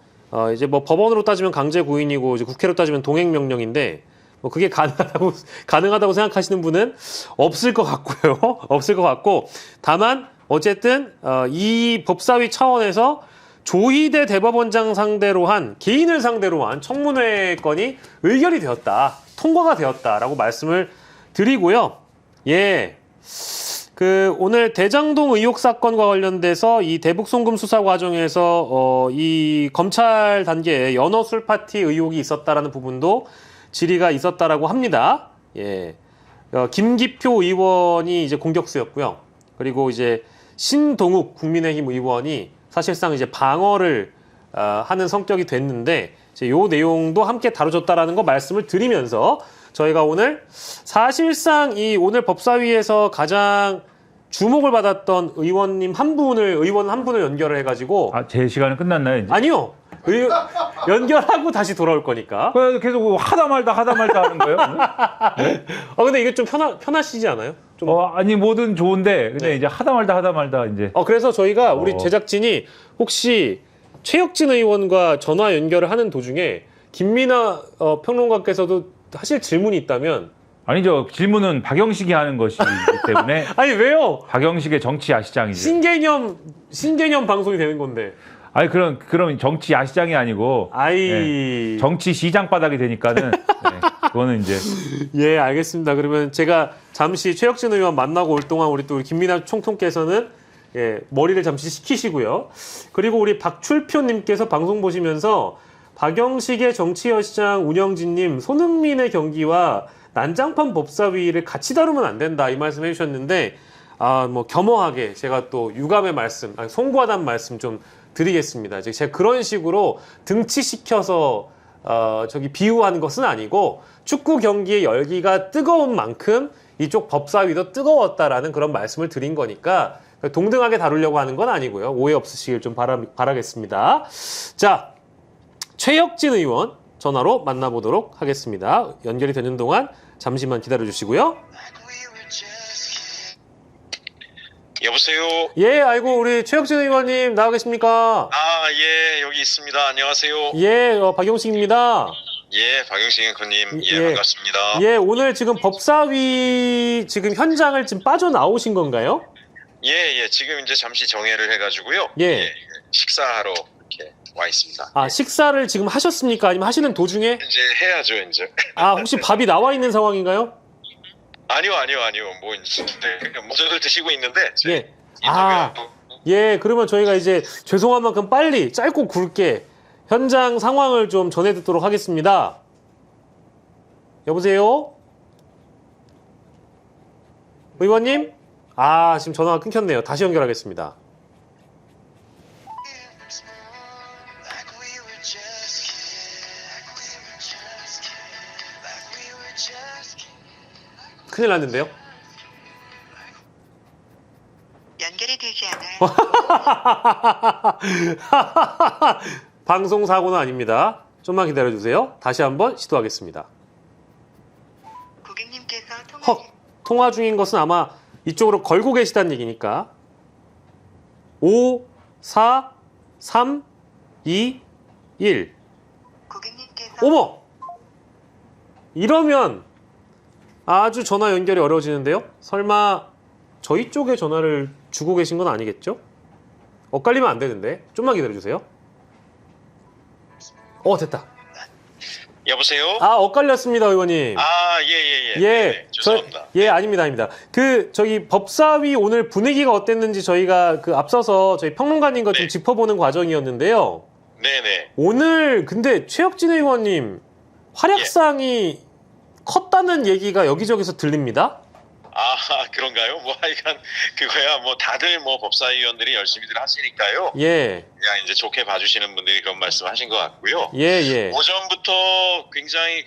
이제 뭐 법원으로 따지면 강제 구인이고 이제 국회로 따지면 동행 명령인데 뭐 그게 가능하다고 생각하시는 분은 없을 것 같고요. 없을 것 같고 다만 어쨌든 이 법사위 차원에서 조희대 대법원장 상대로 한 개인을 상대로 한 청문회 건이 의결이 되었다. 통과가 되었다라고 말씀을 드리고요. 예. 그 오늘 대장동 의혹 사건과 관련돼서 이 대북 송금 수사 과정에서 이 검찰 단계에 연어 술 파티 의혹이 있었다라는 부분도 질의가 있었다라고 합니다. 예. 김기표 의원이 이제 공격수였고요. 그리고 이제 신동욱 국민의힘 의원이 사실상 이제 방어를 하는 성격이 됐는데 이제 요 내용도 함께 다뤄졌다라는 거 말씀을 드리면서 저희가 오늘 사실상 이 오늘 법사위에서 가장 주목을 받았던 의원 한 분을 연결을 해가지고 제 시간은 끝났나요? 이제? 아니요. 연결하고 다시 돌아올 거니까. 계속 하다 말다 하는 거예요? 근데 이게 좀 편하시지 않아요? 좀. 아니 뭐든 좋은데 근데 네. 이제 하다 말다 이제. 그래서 저희가 우리 제작진이 혹시 최혁진 의원과 전화 연결을 하는 도중에 김민아 평론가께서도 하실 질문이 있다면. 아니죠. 질문은 박영식이 하는 것이기 때문에. 아니 왜요? 박영식의 정치 야시장이죠. 신개념 방송이 되는 건데. 아니 그럼 정치 야시장이 아니고 네, 정치 시장 바닥이 되니까는 네, 그거는 이제 예 알겠습니다. 그러면 제가 잠시 최혁진 의원 만나고 올 동안 우리 김민아 총통께서는 예, 머리를 잠시 식히시고요. 그리고 우리 박출표님께서 방송 보시면서 박영식의 정치여시장 운영진님 손흥민의 경기와 난장판 법사위를 같이 다루면 안 된다 이 말씀 해주셨는데 뭐 겸허하게 제가 또 유감의 말씀, 송구하다는 말씀 좀 드리겠습니다. 제가 그런 식으로 등치시켜서 비유하는 것은 아니고 축구 경기의 열기가 뜨거운 만큼 이쪽 법사위도 뜨거웠다라는 그런 말씀을 드린 거니까 동등하게 다루려고 하는 건 아니고요. 오해 없으시길 좀 바라겠습니다. 자, 최혁진 의원 전화로 만나보도록 하겠습니다. 연결이 되는 동안 잠시만 기다려주시고요. 여보세요? 예, 아이고, 우리 최혁진 의원님 나와 계십니까? 예, 여기 있습니다. 안녕하세요. 예, 박용식입니다. 예, 박영식 앵커님. 예, 반갑습니다. 예, 오늘 지금 법사위 지금 현장을 지금 빠져나오신 건가요? 예, 지금 이제 잠시 정회를 해가지고요. 예. 식사하러 이렇게 와 있습니다. 식사를 지금 하셨습니까? 아니면 하시는 도중에? 이제 해야죠, 이제. 혹시 밥이 나와 있는 상황인가요? 아니요. 뭐, 이제, 저들 드시고 있는데. 예. 예, 그러면 저희가 이제 죄송한 만큼 빨리 짧고 굵게 현장 상황을 좀 전해 듣도록 하겠습니다. 여보세요? 의원님? 지금 전화가 끊겼네요. 다시 연결하겠습니다. 큰일 났는데요? 연결이 되지 않아요. 방송 사고는 아닙니다. 좀만 기다려주세요. 다시 한번 시도하겠습니다. 고객님께서 통화 중인 것은 아마 이쪽으로 걸고 계시다는 얘기니까 5, 4, 3, 2, 1 고객님께서 어머! 이러면 아주 전화 연결이 어려워지는데요? 설마 저희 쪽에 전화를 주고 계신 건 아니겠죠? 엇갈리면 안 되는데 좀만 기다려주세요. 됐다. 여보세요? 엇갈렸습니다, 의원님. 예. 죄송합니다. 아닙니다. 저희 법사위 오늘 분위기가 어땠는지 저희가 앞서서 저희 평론가님과 좀 짚어보는 과정이었는데요. 네네. 오늘 근데 최혁진 의원님 활약상이 컸다는 얘기가 여기저기서 들립니다. 그런가요? 뭐 하여간 그거야 뭐 다들 뭐 법사위원들이 열심히들 하시니까요. 예. 그냥 이제 좋게 봐주시는 분들이 그런 말씀하신 것 같고요. 예. 오전부터 굉장히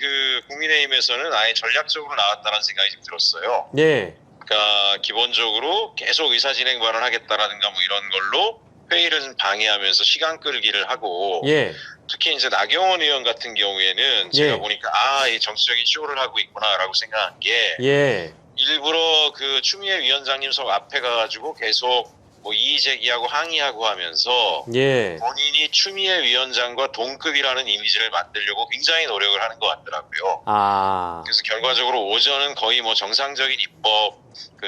국민의힘에서는 아예 전략적으로 나왔다는 생각이 좀 들었어요. 예. 그러니까 기본적으로 계속 의사진행 발언하겠다라든가 뭐 이런 걸로 회의를 방해하면서 시간 끌기를 하고. 예. 특히 이제 나경원 의원 같은 경우에는 제가 보니까 이 정치적인 쇼를 하고 있구나라고 생각한 게. 일부러 추미애 위원장님석 앞에 가가지고 계속 뭐 이의 제기하고 항의하고 하면서 본인이 추미애 위원장과 동급이라는 이미지를 만들려고 굉장히 노력을 하는 것 같더라고요. 그래서 결과적으로 오전은 거의 뭐 정상적인 입법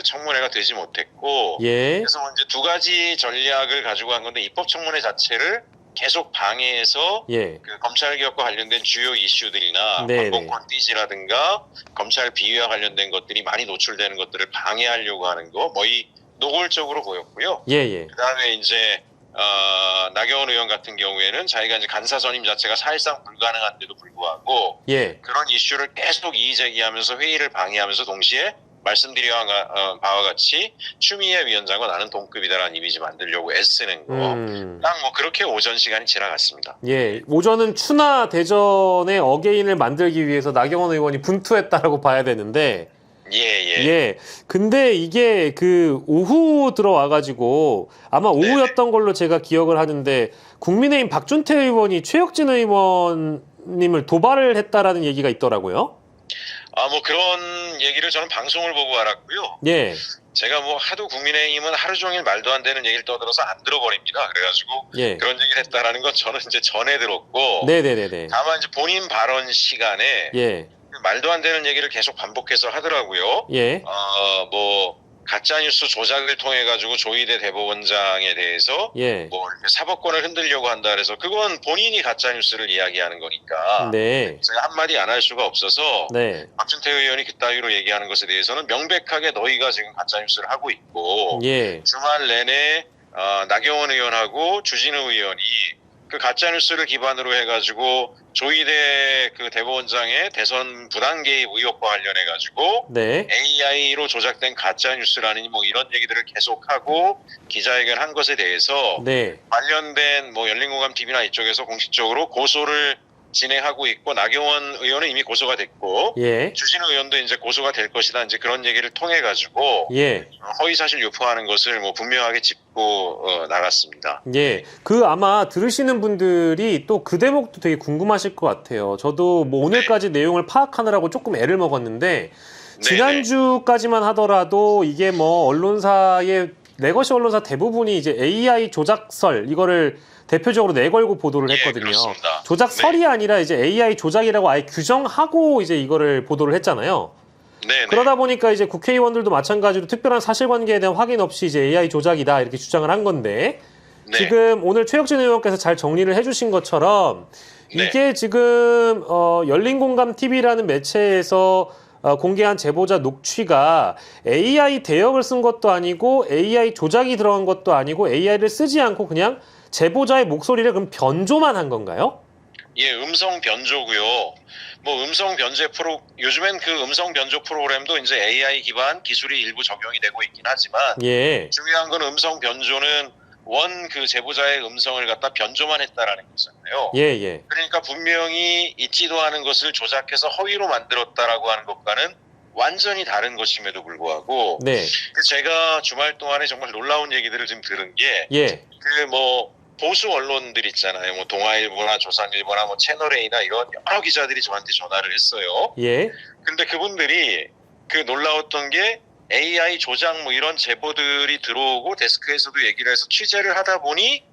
청문회가 되지 못했고, 그래서 뭐 이제 두 가지 전략을 가지고 한 건데 입법 청문회 자체를 계속 방해해서 검찰개혁과 관련된 주요 이슈들이나 반복권 띠지라든가 검찰 비위와 관련된 것들이 많이 노출되는 것들을 방해하려고 하는 거 거의 노골적으로 보였고요. 그다음에 이제 나경원 의원 같은 경우에는 자기가 이제 간사 선임 자체가 사실상 불가능한데도 불구하고 그런 이슈를 계속 이의 제기하면서 회의를 방해하면서 동시에 말씀드린 바와 같이 추미애 위원장과 나는 동급이다라는 이미지 만들려고 애쓰는 거. 딱 뭐 그렇게 오전 시간이 지나갔습니다. 오전은 추나 대전의 어게인을 만들기 위해서 나경원 의원이 분투했다라고 봐야 되는데 근데 이게 오후 들어와가지고 아마 오후였던 걸로 제가 기억을 하는데 국민의힘 박준태 의원이 최혁진 의원님을 도발을 했다라는 얘기가 있더라고요. 뭐 그런 얘기를 저는 방송을 보고 알았고요. 제가 뭐 하도 국민의힘은 하루 종일 말도 안 되는 얘기를 떠들어서 안 들어버립니다. 그래가지고 그런 얘기를 했다라는 건 저는 이제 전에 들었고, 다만 이제 본인 발언 시간에 말도 안 되는 얘기를 계속 반복해서 하더라고요. 가짜뉴스 조작을 통해 가지고 조희대 대법원장에 대해서 예. 뭐 이렇게 사법권을 흔들려고 한다 그래서 그건 본인이 가짜뉴스를 이야기하는 거니까 네. 제가 한마디 안 할 수가 없어서 네. 박준태 의원이 그따위로 얘기하는 것에 대해서는 명백하게 너희가 지금 가짜뉴스를 하고 있고 예. 주말 내내 나경원 의원하고 주진우 의원이 그 가짜뉴스를 기반으로 해가지고 조희대 그 대법원장의 대선 부당 개입 의혹과 관련해가지고 네. AI로 조작된 가짜뉴스라니 뭐 이런 얘기들을 계속하고 기자회견한 것에 대해서 네. 관련된 뭐 열린공감TV나 이쪽에서 공식적으로 고소를 진행하고 있고 나경원 의원은 이미 고소가 됐고 예. 주진우 의원도 이제 고소가 될 것이다 이제 그런 얘기를 통해 가지고 예. 허위사실 유포하는 것을 뭐 분명하게 짚고 나갔습니다. 예. 그 아마 들으시는 분들이 또 그 대목도 되게 궁금하실 것 같아요. 저도 뭐 오늘까지 내용을 파악하느라고 조금 애를 먹었는데 지난주까지만 하더라도 이게 뭐 언론사의 레거시 언론사 대부분이 이제 AI 조작설 이거를 대표적으로 내걸고 보도를 했거든요. 그렇습니다. 조작설이 아니라 이제 AI 조작이라고 아예 규정하고 이제 이거를 보도를 했잖아요. 네. 그러다 보니까 이제 국회의원들도 마찬가지로 특별한 사실관계에 대한 확인 없이 이제 AI 조작이다 이렇게 주장을 한 건데 지금 오늘 최혁진 의원께서 잘 정리를 해주신 것처럼 이게 지금 열린공감TV라는 매체에서 공개한 제보자 녹취가 AI 대역을 쓴 것도 아니고 AI 조작이 들어간 것도 아니고 AI를 쓰지 않고 그냥 제보자의 목소리를 그럼 변조만 한 건가요? 예, 음성 변조고요. 뭐 음성 변조 요즘엔 그 음성 변조 프로그램도 이제 AI 기반 기술이 일부 적용이 되고 있긴 하지만 예. 중요한 건 음성 변조는 원 그 제보자의 음성을 갖다 변조만 했다라는 거잖아요. 예, 예. 그러니까 분명히 있지도 않은 것을 조작해서 허위로 만들었다라고 하는 것과는 완전히 다른 것임에도 불구하고 네. 제가 주말 동안에 정말 놀라운 얘기들을 좀 들은 게 예. 그 뭐 보수 언론들 있잖아요. 뭐 동아일보나 조선일보나 뭐 채널A나 이런 여러 기자들이 저한테 전화를 했어요. 예. 근데 그분들이 그 놀라웠던 게 AI 조작 뭐 이런 제보들이 들어오고 데스크에서도 얘기를 해서 취재를 하다 보니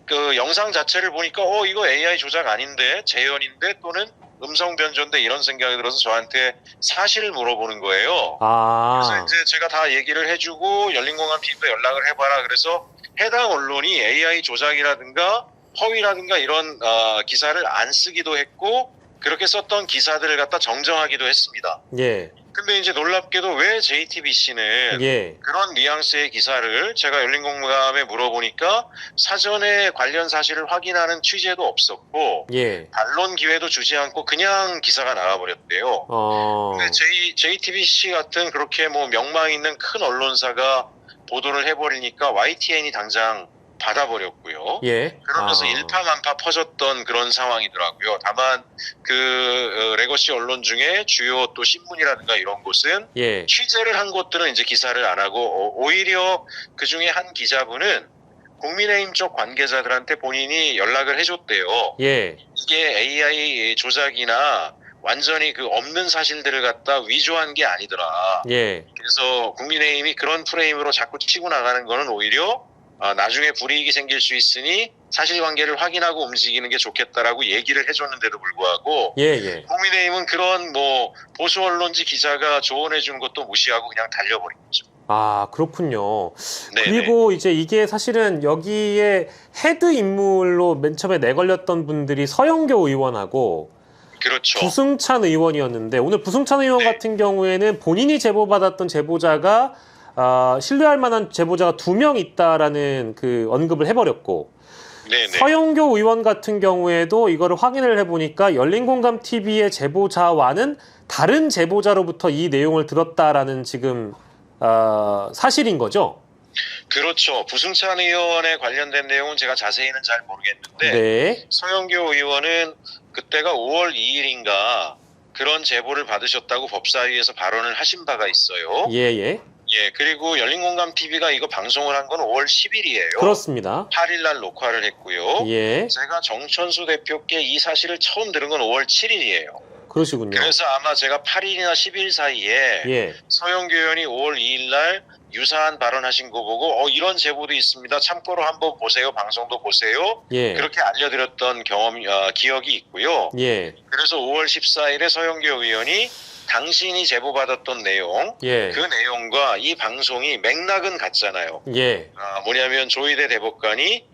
그 영상 자체를 보니까 이거 AI 조작 아닌데 재현인데 또는 음성 변조인데 이런 생각이 들어서 저한테 사실을 물어보는 거예요. 그래서 이제 제가 다 얘기를 해주고 열린공감TV도 연락을 해봐라 그래서 해당 언론이 AI 조작이라든가 허위라든가 이런 기사를 안 쓰기도 했고 그렇게 썼던 기사들을 갖다 정정하기도 했습니다. 예. 근데 이제 놀랍게도 왜 JTBC는 그런 뉘앙스의 기사를 제가 열린공감에 물어보니까 사전에 관련 사실을 확인하는 취재도 없었고 반론 기회도 주지 않고 그냥 기사가 나와버렸대요. 근데 JTBC 같은 그렇게 뭐 명망 있는 큰 언론사가 보도를 해버리니까 YTN이 당장 받아버렸고요. 그러면서 일파만파 퍼졌던 그런 상황이더라고요. 다만 그 레거시 언론 중에 주요 또 신문이라든가 이런 곳은 취재를 한 곳들은 이제 기사를 안 하고 오히려 그 중에 한 기자분은 국민의힘 쪽 관계자들한테 본인이 연락을 해줬대요. 이게 AI 조작이나 완전히 그 없는 사실들을 갖다 위조한 게 아니더라. 그래서 국민의힘이 그런 프레임으로 자꾸 치고 나가는 거는 오히려 나중에 불이익이 생길 수 있으니 사실관계를 확인하고 움직이는 게 좋겠다라고 얘기를 해줬는데도 불구하고 국민의힘은 그런 뭐 보수 언론지 기자가 조언해 준 것도 무시하고 그냥 달려버린 거죠. 아, 그렇군요. 그리고 이제 이게 사실은 여기에 헤드 인물로 맨 처음에 내걸렸던 분들이 서영교 의원하고 부승찬 의원이었는데 오늘 부승찬 의원 같은 경우에는 본인이 제보받았던 제보자가 신뢰할 만한 제보자가 2명 있다라는 그 언급을 해버렸고 서영교 의원 같은 경우에도 이거를 확인을 해보니까 열린공감TV의 제보자와는 다른 제보자로부터 이 내용을 들었다라는 지금 사실인 거죠? 그렇죠. 부승찬 의원에 관련된 내용은 제가 자세히는 잘 모르겠는데 서영교 의원은 그때가 5월 2일인가 그런 제보를 받으셨다고 법사위에서 발언을 하신 바가 있어요. 그리고 열린공감TV가 이거 방송을 한 건 5월 10일이에요. 그렇습니다. 8일 날 녹화를 했고요. 제가 정천수 대표께 이 사실을 처음 들은 건 5월 7일이에요. 그러시군요. 그래서 아마 제가 8일이나 10일 사이에 서영교 의원이 5월 2일 날 유사한 발언하신 거 보고 이런 제보도 있습니다. 참고로 한번 보세요. 방송도 보세요. 그렇게 알려드렸던 기억이 있고요. 그래서 5월 14일에 서영교 의원이 당신이 제보받았던 내용, 예. 그 내용과 이 방송이 맥락은 같잖아요. 예. 뭐냐면 조희대 대법관이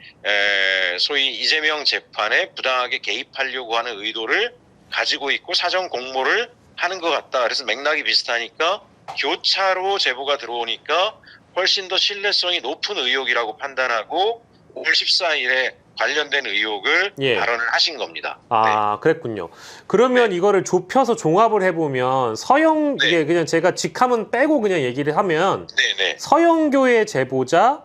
소위 이재명 재판에 부당하게 개입하려고 하는 의도를 가지고 있고 사전 공모를 하는 것 같다. 그래서 맥락이 비슷하니까 교차로 제보가 들어오니까 훨씬 더 신뢰성이 높은 의혹이라고 판단하고 5월 14일에 관련된 의혹을 예. 발언을 하신 겁니다. 아, 그랬군요. 그러면 네. 이거를 좁혀서 종합을 해보면 서영, 네. 이게 그냥 제가 직함은 빼고 그냥 얘기를 하면 네네. 서영교의 제보자,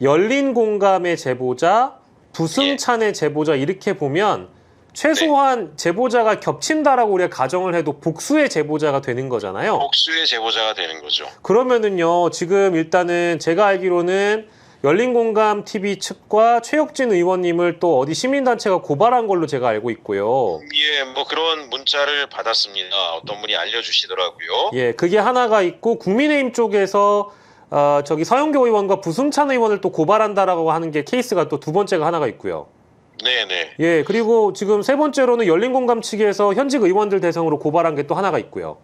열린공감의 제보자, 부승찬의 제보자 이렇게 보면 최소한 제보자가 겹친다라고 우리가 가정을 해도 복수의 제보자가 되는 거잖아요. 복수의 제보자가 되는 거죠. 그러면은요, 지금 일단은 제가 알기로는 열린공감 TV 측과 최혁진 의원님을 또 어디 시민단체가 고발한 걸로 제가 알고 있고요. 예, 뭐 그런 문자를 받았습니다. 어떤 분이 알려주시더라고요. 예, 그게 하나가 있고 국민의힘 쪽에서 저기 서영교 의원과 부승찬 의원을 또 고발한다라고 하는 게 케이스가 또 두 번째가 하나가 있고요. 네네. 예, 그리고 지금 세 번째로는 열린공감 측에서 현직 의원들 대상으로 고발한 게 또 하나가 있고요.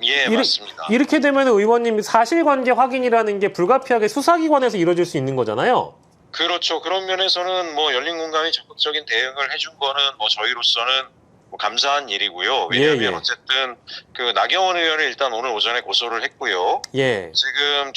예, 맞습니다. 이렇게 되면 의원님 사실관계 확인이라는 게 불가피하게 수사기관에서 이루어질 수 있는 거잖아요. 그렇죠. 그런 면에서는 뭐 열린공감이 적극적인 대응을 해준 거는 뭐 저희로서는 뭐 감사한 일이고요. 왜냐하면 예. 어쨌든 그 나경원 의원을 일단 오늘 오전에 고소를 했고요. 예, 지금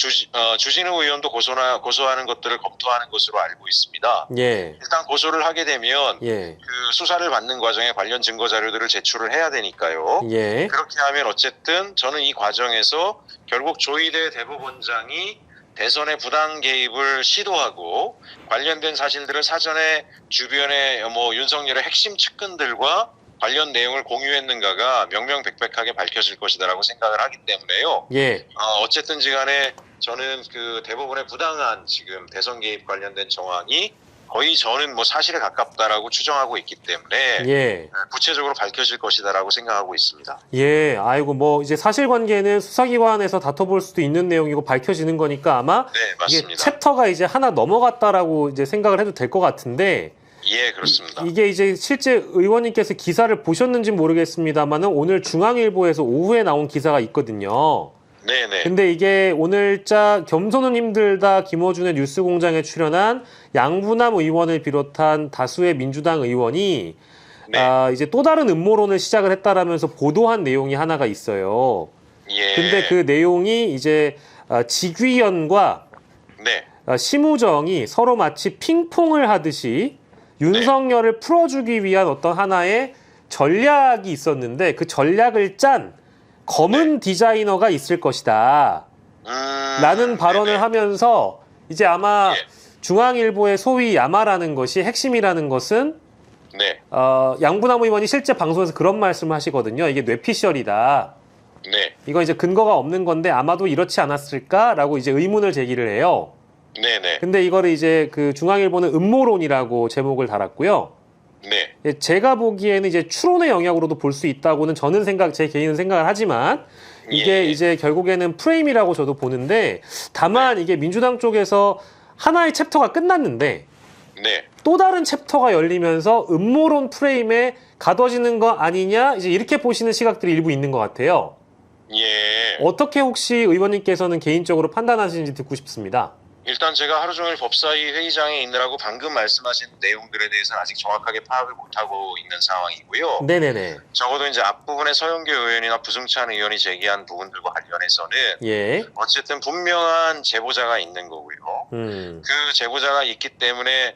주진우 의원도 고소하는 것들을 검토하는 것으로 알고 있습니다. 예, 일단 고소를 하게 되면 예, 그 수사를 받는 과정에 관련 증거 자료들을 제출을 해야 되니까요. 예, 그렇게 하면 어쨌든 저는 이 과정에서 결국 조희대 대법원장이 대선의 부당 개입을 시도하고 관련된 사실들을 사전에 주변의 뭐 윤석열의 핵심 측근들과 관련 내용을 공유했는가가 명명백백하게 밝혀질 것이다라고 생각을 하기 때문에요. 예, 어쨌든지 간에 저는 그 대법원의 부당한 지금 대선 개입 관련된 정황이 거의 저는 뭐 사실에 가깝다라고 추정하고 있기 때문에 예, 구체적으로 밝혀질 것이다라고 생각하고 있습니다. 예. 아이고 뭐 이제 사실관계는 수사기관에서 다퉈볼 수도 있는 내용이고 밝혀지는 거니까 아마 네, 이게 맞습니다. 챕터가 이제 하나 넘어갔다라고 이제 생각을 해도 될 것 같은데. 예, 그렇습니다. 이게 이제 실제 의원님께서 기사를 보셨는지 모르겠습니다만은 오늘 중앙일보에서 오후에 나온 기사가 있거든요. 네네. 근데 이게 오늘자 겸손은 힘들다 김어준의 뉴스공장에 출연한 양부남 의원을 비롯한 다수의 민주당 의원이 네. 이제 또 다른 음모론을 시작을 했다라면서 보도한 내용이 하나가 있어요. 예. 근데 그 내용이 이제 직위원과 네. 심우정이 서로 마치 핑퐁을 하듯이 윤석열을 풀어주기 위한 어떤 하나의 전략이 있었는데 그 전략을 짠 검은 디자이너가 있을 것이다. 라는 발언을 네네. 하면서 이제 아마 예. 중앙일보의 소위 야마라는 것이 핵심이라는 것은 네. 양부남 의원이 실제 방송에서 그런 말씀을 하시거든요. 이게 뇌피셜이다. 네. 이거 이제 근거가 없는 건데 아마도 이렇지 않았을까라고 이제 의문을 제기를 해요. 네네. 근데 이거를 이제 그 중앙일보는 음모론이라고 제목을 달았고요. 네. 예, 제가 보기에는 이제 추론의 영역으로도 볼 수 있다고는 제 개인은 생각을 하지만 이게 예. 이제 결국에는 프레임이라고 저도 보는데 다만 이게 민주당 쪽에서 하나의 챕터가 끝났는데 네. 또 다른 챕터가 열리면서 음모론 프레임에 가둬지는 거 아니냐 이제 이렇게 보시는 시각들이 일부 있는 것 같아요. 예. 어떻게 혹시 의원님께서는 개인적으로 판단하시는지 듣고 싶습니다. 일단 제가 하루 종일 법사위 회의장에 있느라고 방금 말씀하신 내용들에 대해서는 아직 정확하게 파악을 못하고 있는 상황이고요. 네네네. 적어도 이제 앞부분에 서영교 의원이나 부승찬 의원이 제기한 부분들과 관련해서는 예. 어쨌든 분명한 제보자가 있는 거고요. 그 제보자가 있기 때문에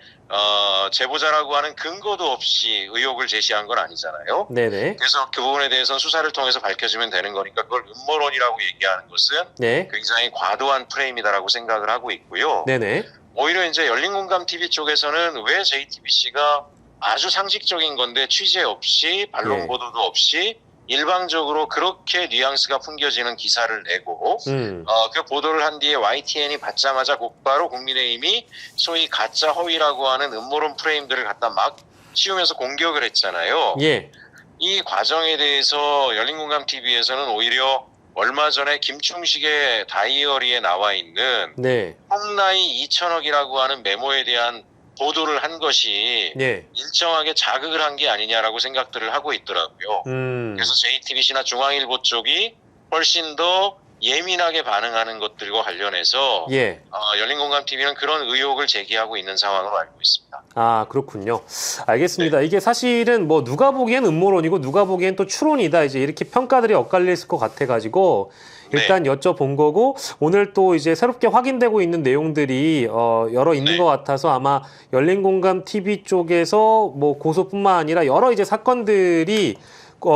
제보자라고 하는 근거도 없이 의혹을 제시한 건 아니잖아요. 네네. 그래서 그 부분에 대해서는 수사를 통해서 밝혀지면 되는 거니까 그걸 음모론이라고 얘기하는 것은 네. 굉장히 과도한 프레임이다라고 생각을 하고 있고요. 네네. 오히려 이제 열린공감 TV 쪽에서는 왜 JTBC가 아주 상식적인 건데 취재 없이 반론 예. 보도도 없이 일방적으로 그렇게 뉘앙스가 풍겨지는 기사를 내고 그 보도를 한 뒤에 YTN이 받자마자 곧바로 국민의힘이 소위 가짜 허위라고 하는 음모론 프레임들을 갖다 막 씌우면서 공격을 했잖아요. 예. 이 과정에 대해서 열린공감 TV에서는 오히려 얼마 전에 김충식의 다이어리에 나와 있는 네. 홈라이 2천억이라고 하는 메모에 대한 보도를 한 것이 예. 일정하게 자극을 한 게 아니냐라고 생각들을 하고 있더라고요. 그래서 JTBC나 중앙일보 쪽이 훨씬 더 예민하게 반응하는 것들과 관련해서 예. 열린공감TV는 그런 의혹을 제기하고 있는 상황으로 알고 있습니다. 아, 그렇군요. 알겠습니다. 이게 사실은 뭐 누가 보기엔 음모론이고 누가 보기엔 또 추론이다. 이제 이렇게 평가들이 엇갈릴 것 같아가지고 일단 여쭤본 거고, 오늘 또 이제 새롭게 확인되고 있는 내용들이 여러 있는 것 같아서 아마 열린공감TV 쪽에서 뭐 고소뿐만 아니라 여러 이제 사건들이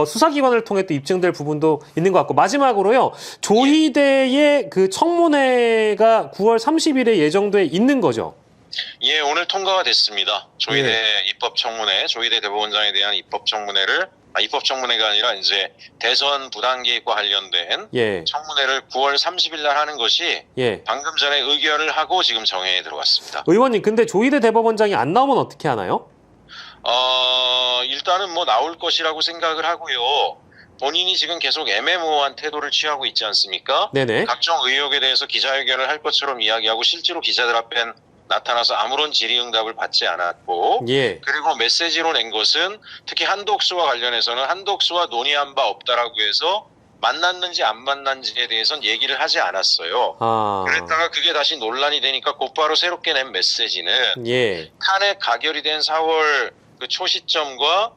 수사기관을 통해 또 입증될 부분도 있는 것 같고, 마지막으로요, 조희대의 그 청문회가 9월 30일에 예정돼 있는 거죠? 예, 오늘 통과가 됐습니다. 조희대 입법청문회, 조희대 대법원장에 대한 입법청문회가 아니라 이제 대선 부당 개입과 관련된 청문회를 9월 30일 날 하는 것이 방금 전에 의결을 하고 지금 정회에 들어갔습니다. 의원님, 근데 조희대 대법원장이 안 나오면 어떻게 하나요? 일단은 뭐 나올 것이라고 생각을 하고요. 본인이 지금 계속 애매모호한 태도를 취하고 있지 않습니까? 네네. 각종 의혹에 대해서 기자회견을 할 것처럼 이야기하고 실제로 기자들 앞엔 나타나서 아무런 질의응답을 받지 않았고, 그리고 메시지로 낸 것은 특히 한독수와 관련해서는 한독수와 논의한 바 없다라고 해서 만났는지 안 만났는지에 대해서는 얘기를 하지 않았어요. 그랬다가 그게 다시 논란이 되니까 곧바로 새롭게 낸 메시지는 탄핵 가결이 된 4월 그 초 시점과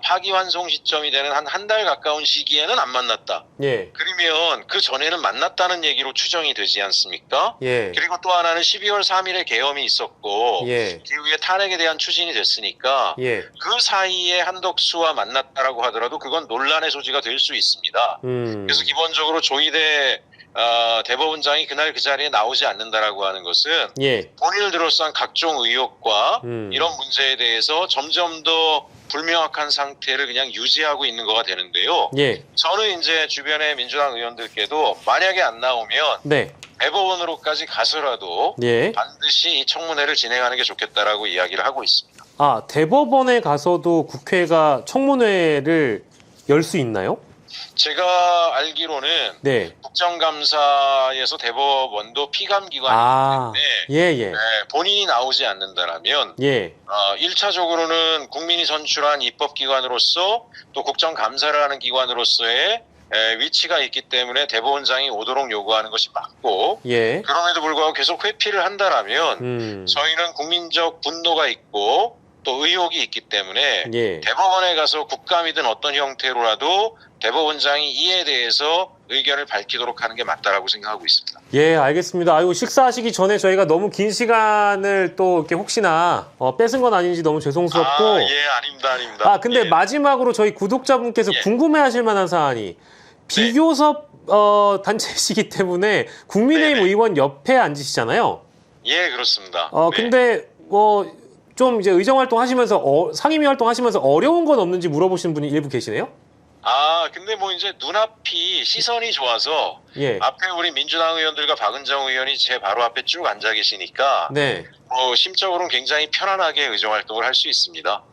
파기환송 시점이 되는 한 달 가까운 시기에는 안 만났다. 그러면 그 전에는 만났다는 얘기로 추정이 되지 않습니까? 그리고 또 하나는 12월 3일에 계엄이 있었고 그 이후에 탄핵에 대한 추진이 됐으니까 그 사이에 한덕수와 만났다라고 하더라도 그건 논란의 소지가 될 수 있습니다. 그래서 기본적으로 조희대 대법원장이 그날 그 자리에 나오지 않는다라고 하는 것은 본인을 둘러싼 각종 의혹과 이런 문제에 대해서 점점 더 불명확한 상태를 그냥 유지하고 있는 거가 되는데요. 저는 이제 주변의 민주당 의원들께도 만약에 안 나오면 대법원으로까지 가서라도 반드시 이 청문회를 진행하는 게 좋겠다라고 이야기를 하고 있습니다. 아, 대법원에 가서도 국회가 청문회를 열 수 있나요? 제가 알기로는 국정감사에서 대법원도 피감기관이기 때문에 본인이 나오지 않는다라면 1차적으로는 국민이 선출한 입법기관으로서 또 국정감사를 하는 기관으로서의 위치가 있기 때문에 대법원장이 오도록 요구하는 것이 맞고 그럼에도 불구하고 계속 회피를 한다라면 저희는 국민적 분노가 있고 또 의혹이 있기 때문에 대법원에 가서 국감이든 어떤 형태로라도 대법원장이 이에 대해서 의견을 밝히도록 하는 게 맞다라고 생각하고 있습니다. 예, 알겠습니다. 아이고, 식사하시기 전에 저희가 너무 긴 시간을 또 이렇게 혹시나 뺏은 건 아닌지 너무 죄송스럽고. 아닙니다. 아, 근데 마지막으로 저희 구독자분께서 궁금해하실 만한 사안이 비교섭 단체시기 때문에 국민의힘 의원 옆에 앉으시잖아요. 예, 그렇습니다. 근데 좀 이제 의정 활동 하시면서 상임위 활동 하시면서 어려운 건 없는지 물어보시는 분이 일부 계시네요. 근데 뭐 이제 눈앞이 시선이 좋아서 앞에 우리 민주당 의원들과 박은정 의원이 제 바로 앞에 쭉 앉아 계시니까 뭐 심적으로는 굉장히 편안하게 의정 활동을 할 수 있습니다.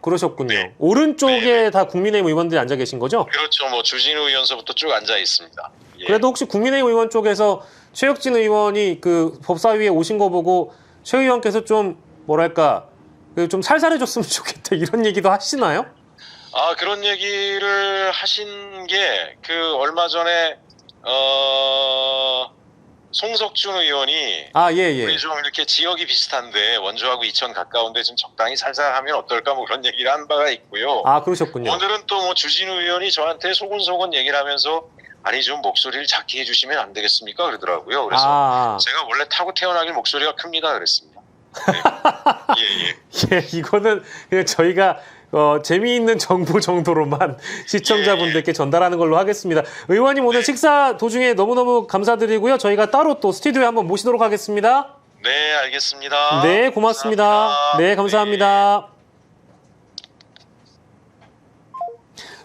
그러셨군요. 오른쪽에 다 국민의힘 의원들이 앉아 계신 거죠? 그렇죠. 뭐 주진우 의원서부터 쭉 앉아 있습니다. 그래도 혹시 국민의힘 의원 쪽에서 최혁진 의원이 그 법사위에 오신 거 보고 최 의원께서 좀 뭐랄까 좀 살살해줬으면 좋겠다 이런 얘기도 하시나요? 그런 얘기를 하신 게 그 얼마 전에 송석준 의원이 우리 좀 이렇게 지역이 비슷한데 원주하고 이천 가까운데 좀 적당히 살살하면 어떨까 뭐 그런 얘기를 한 바가 있고요. 그러셨군요. 오늘은 또 뭐 주진우 의원이 저한테 소곤소곤 얘기를 하면서 아니 좀 목소리를 작게 해주시면 안 되겠습니까? 그러더라고요. 그래서 제가 원래 타고 태어나길 목소리가 큽니다. 그랬습니다. 이거는 그냥 저희가 재미있는 정보 정도로만 시청자분들께 전달하는 걸로 하겠습니다. 의원님 오늘 식사 도중에 너무너무 감사드리고요. 저희가 따로 또 스튜디오에 한번 모시도록 하겠습니다. 네, 알겠습니다. 네, 고맙습니다. 감사합니다. 네, 감사합니다.